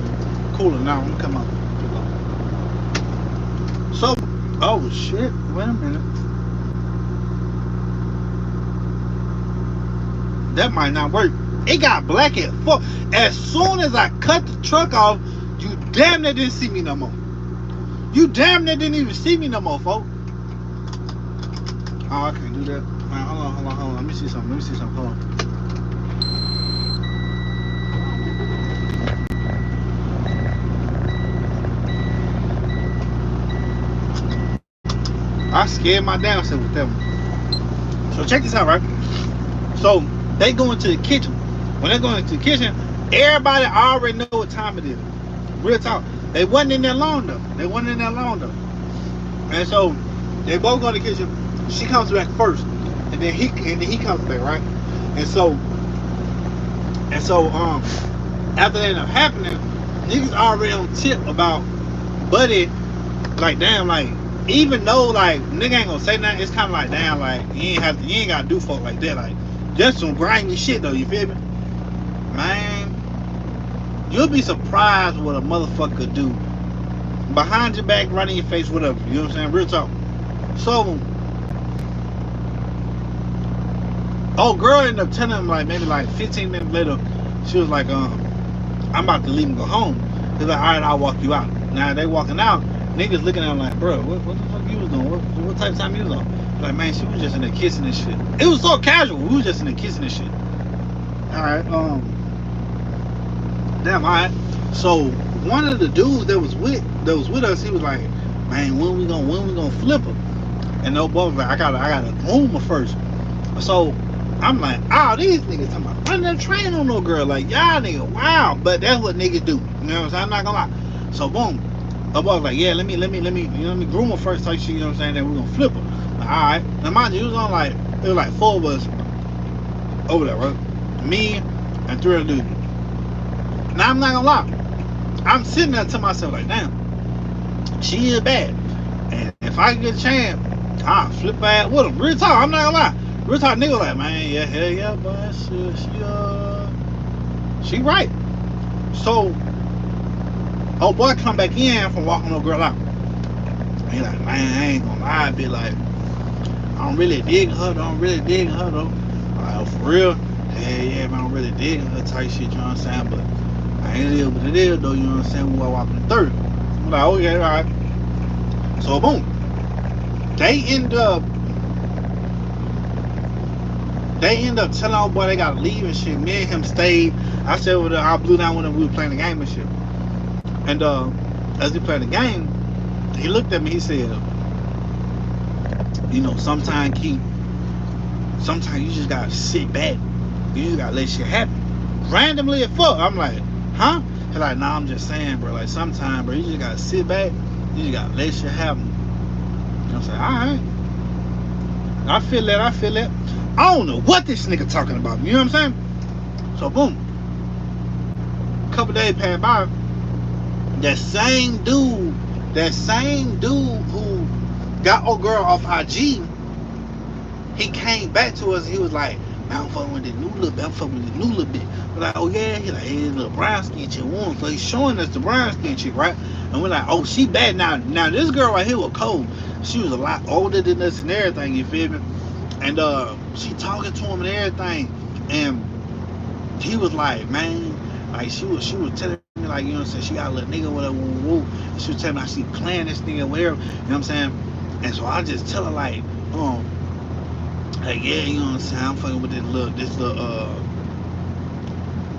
cooler now. Let me come out. So, oh shit! Wait a minute. That might not work. It got black at fuck. As soon as I cut the truck off, you damn near didn't see me no more. You damn near didn't even see me no more, folks. Oh, I can't do that. Man, hold on. Let me see something. Hold on. I scared my damn self with that one. So check this out, right? So they go into the kitchen. When they go into the kitchen, everybody already know what time it is. Real talk. They wasn't in there long though. And so they both go to the kitchen. She comes back first, and then he comes back, right? And so after that end up happening, niggas already on tip about Buddy. Like damn, like even though like nigga ain't gonna say nothing, it's kind of like damn, like you ain't gotta do folk like that, like just some grimy shit though. You feel me, man? You'll be surprised what a motherfucker do behind your back, right in your face, whatever. You know what I'm saying? Real talk. So, oh girl ended up telling him like maybe like 15 minutes later, she was like, I'm about to leave and go home. He's like, alright, I'll walk you out. Now they walking out, niggas looking at him like, bro, what the fuck you was doing? What type of time you was on? Like, man, she was just in there kissing and shit. It was so casual. We was just in there kissing and shit. Alright, damn, alright. So one of the dudes that was with us, he was like, man, when we gonna flip her? And no boy was like, I gotta groom her first. So I'm like, oh, these niggas talking about running that train on no girl. Like, y'all nigga, wow. But that's what niggas do. You know what I'm saying? I'm not gonna lie. So boom. A boy was like, yeah, let me groom her first type shit, you know what I'm saying? Then we're gonna flip her. Like, alright. Now mind you, it was like 4 of us over there, right? Me and 3 other dudes. Now I'm not gonna lie. I'm sitting there to myself like, damn, she is bad. And if I get a chance, I'll flip her ass with him. Real talk, I'm not gonna lie. Real talk, nigga like, man, yeah, hell yeah, but she right. So, oh boy come back in from walking no girl out. He like, man, I ain't gonna lie, I be like, I don't really dig her though. I'm like, oh, for real? Hell yeah, man, I'm really digging her type shit, you know what I'm saying? But I ain't live what it is though, you know what I'm saying? We were walking the 30. I'm like, okay, alright. So boom. They end up telling old boy they gotta leave and shit. Me and him stayed. I said with I blew down with him, we were playing the game and shit. And as we played the game, he looked at me, he said, you know, sometimes you just gotta sit back. You just gotta let shit happen. Randomly as fuck. I'm like, huh? He's like, nah, I'm just saying, bro. Like, sometimes, bro, you just gotta sit back. You just gotta let shit happen. You know what I'm saying? Alright. I feel that. I don't know what this nigga talking about. You know what I'm saying? So, boom. A couple days passed by. That same dude who got old girl off IG, he came back to us. He was like, man, I'm fucking with this new little bit. We're like, oh yeah. He like, hey, little brown skin chick won. So he's showing us the brown skin chick, right? And we're like, oh, she bad. Now this girl right here was cold. She was a lot older than us and everything, you feel me? And she talking to him and everything. And he was like, man, like she was telling me, like, you know what I'm saying, she got a little nigga, whatever, woo. And she was telling me how she playing this nigga, whatever, you know what I'm saying? And so I just tell her like, yeah, you know what I'm saying, I'm fucking with this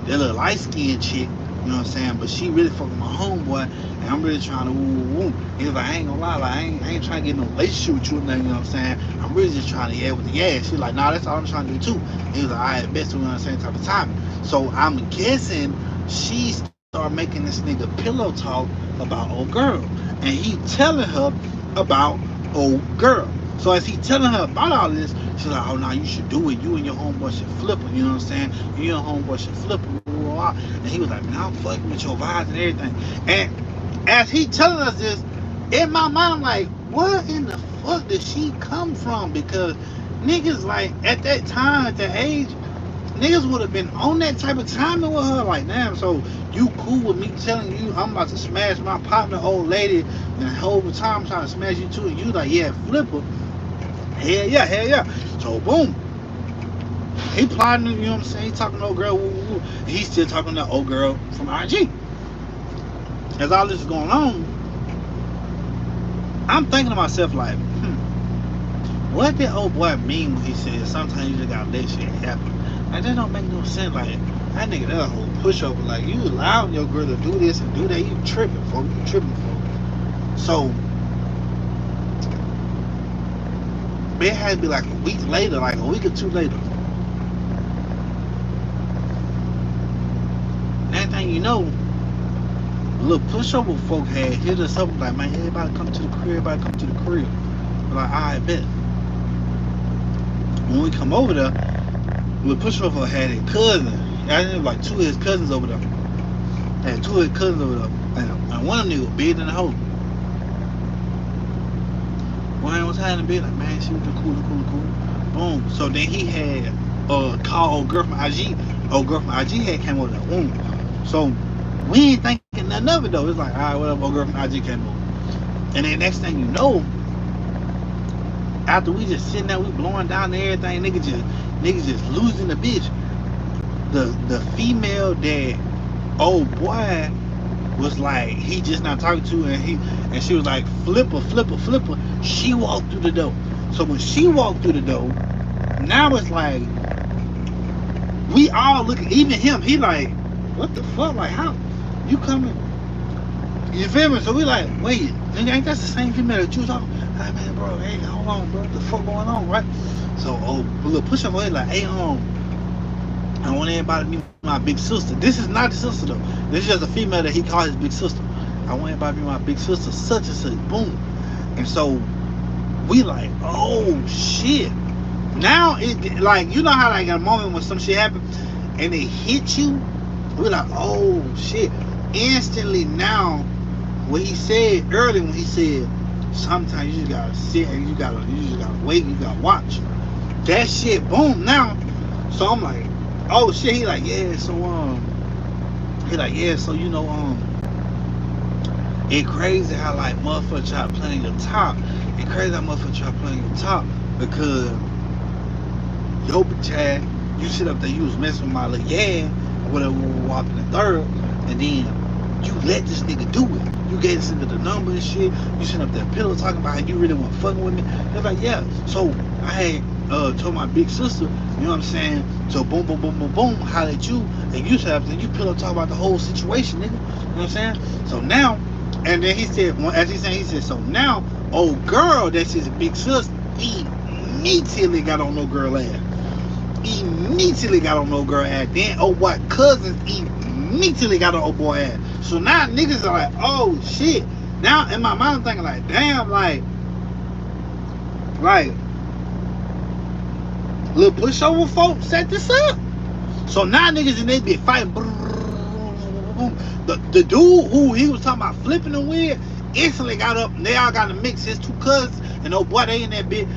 little light skinned chick, you know what I'm saying, but she really fucking my homeboy, and I'm really trying to woo. He was like, I ain't gonna lie, like, I ain't trying to get no relationship with you or nothing, you know what I'm saying, I'm really just trying to yeah with the ass. She like, nah, that's all I'm trying to do too. And he was like, alright, best, we on the same type of time. So I'm guessing she started making this nigga pillow talk about old girl, and he telling her about old girl. So as he telling her about all this, she's like, oh, nah, you should do it. You and your homeboy should flip her. You know what I'm saying? You and your homeboy should flip her. And he was like, man, I'm fucking with your vibes and everything. And as he telling us this, in my mind, I'm like, where in the fuck did she come from? Because niggas, like, at that time, at that age, niggas would have been on that type of timing with her. Like, damn, so you cool with me telling you I'm about to smash my partner, old lady, and the whole time I'm trying to smash you too, and you like, yeah, flip her. Hell yeah. So boom. He plotting, you know what I'm saying? He talking to old girl, woo. He's still talking to old girl from IG. As all this is going on, I'm thinking to myself like, what did old boy mean when he said sometimes you just gotta let shit happen? Like, that don't make no sense. Like, that nigga, that a whole pushover. Like, you allowing your girl to do this and do that, you tripping, folks. So it had to be like a week later, like a week or two later. That thing, you know, little pushover folk had hit us up like, man, everybody come to the crib. We're like, alright, bet. When we come over there, little pushover had a cousin. I think like 2 of his cousins over there. And one of them niggas big in the hole. One was hiding in the bed, like, man, she was cool. Boom. So then he had called old girl from IG. Old girl from IG had came over there. Boom. So we ain't thinking nothing of it though. It's like, alright, whatever, old girl from IG came over. And then next thing you know, after we just sitting there, we blowing down and everything, niggas just losing the bitch. The female that old boy was like, he just not talking to, and she was like, flipper. She walked through the door. So when she walked through the door, now it's like, we all looking, even him, he like, what the fuck? Like, how you coming You feel me? So we like, wait, nigga, ain't that the same female that you was talking? Like, man, bro, hey, hold on, bro, what the fuck going on, right? So, look, push up, like, hey, I want everybody to meet my big sister. This is not the sister though. This is just a female that he called his big sister. I want everybody to meet my big sister, such and such, boom. And so we like, oh shit. Now it like, you know how like in a moment when some shit happens and it hit you, we're like, oh shit. Instantly now, what he said earlier when he said, sometimes you just gotta sit and you just gotta wait, you gotta watch. That shit, boom, now. So I'm like, oh shit, he like, yeah, so you know, it crazy how like motherfuckers try playing your top. It crazy how motherfuckers try playing your top because yo bitch ass, you sit up there, you was messing with my little yeah, whatever, we were walking the third, and then you let this nigga do it. You gave this nigga the number and shit. You sitting up there pillow talking about how you really want fucking with me. They're like, yeah. So I had told my big sister, you know what I'm saying? So boom, boom, boom, boom, boom, holler at you, and you said, then you pillow talk about the whole situation, nigga. You know what I'm saying? So now, and then he said, as he's saying, he said, so now, old girl, that's his big sister, immediately got on no girl ass. Immediately got on no girl ass. Then, oh, what cousins immediately got on old boy ass. So now niggas are like, oh shit. Now in my mind I'm thinking like, damn, like little pushover folks set this up. So now niggas in they be fighting. The dude who he was talking about flipping the wig instantly got up and they all got to mix his two cousins and oh boy they in that bitch.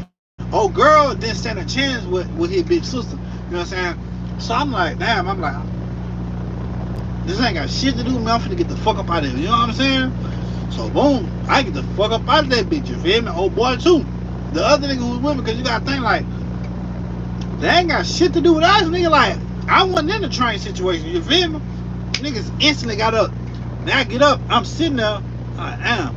Oh girl didn't stand a chance with his big sister. You know what I'm saying? So I'm like, damn, I'm like, this ain't got shit to do with me. I'm finna get the fuck up out of here. You know what I'm saying? So boom, I get the fuck up out of that bitch. You feel me? Oh boy too. The other nigga who was with me, because you gotta think like, they ain't got shit to do with us, nigga. Like, I wasn't in the train situation. You feel me? Niggas instantly got up. Now I get up. I'm sitting there. I am.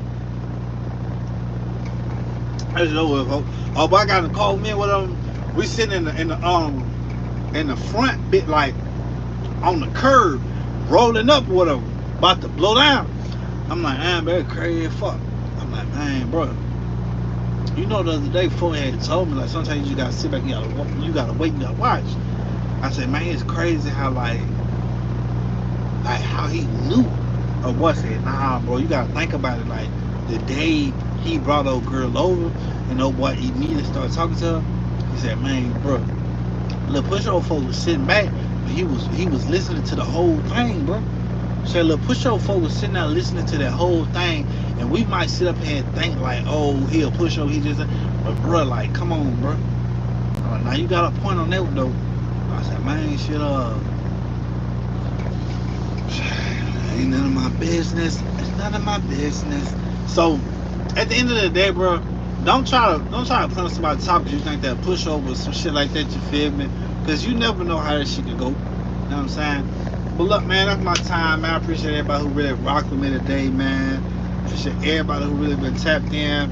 I just know what. Oh, but I got to call me with them. We sitting in the front bit, like on the curb, rolling up or whatever, about to blow down. I'm like, man, very crazy as fuck. I'm like, man, bro, you know the other day before he had told me like sometimes you gotta sit back, you gotta wait, you gotta watch. I said, man, it's crazy how like how he knew of what said. Nah, bro, you gotta think about it. Like the day he brought old girl over and old boy immediately started talking to her, he said, man, bro, little pushover folk was sitting back, but he was listening to the whole thing, bro. So little pushover folk was sitting there listening to that whole thing, and we might sit up here and think like, oh, he a pushover, he just, but bro, like, come on, bro. Like, now you got a point on that though. I said, man, shit, ain't none of my business. It's none of my business. So at the end of the day, bro, don't try to put on somebody's top because you think that pushover or some shit like that. You feel me? Because you never know how that shit can go. You know what I'm saying? But look, man, that's my time, man. I appreciate everybody who really rocked with me today, man. Appreciate everybody who really been tapped in.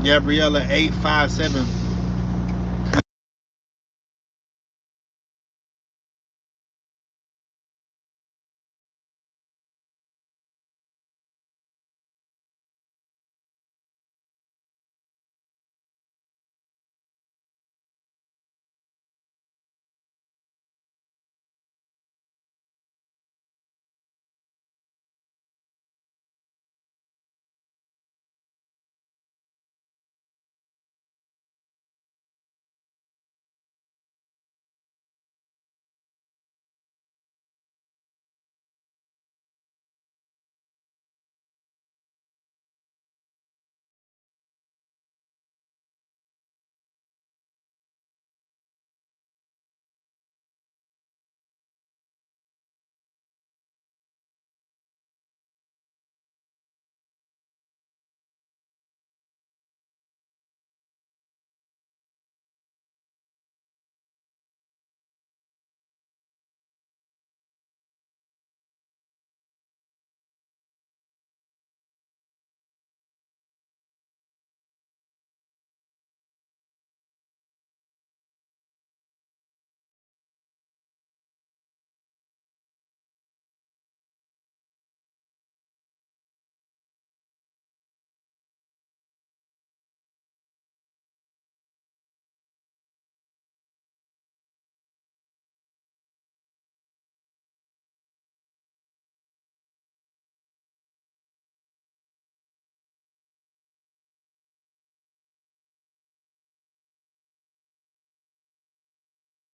Gabriella 857.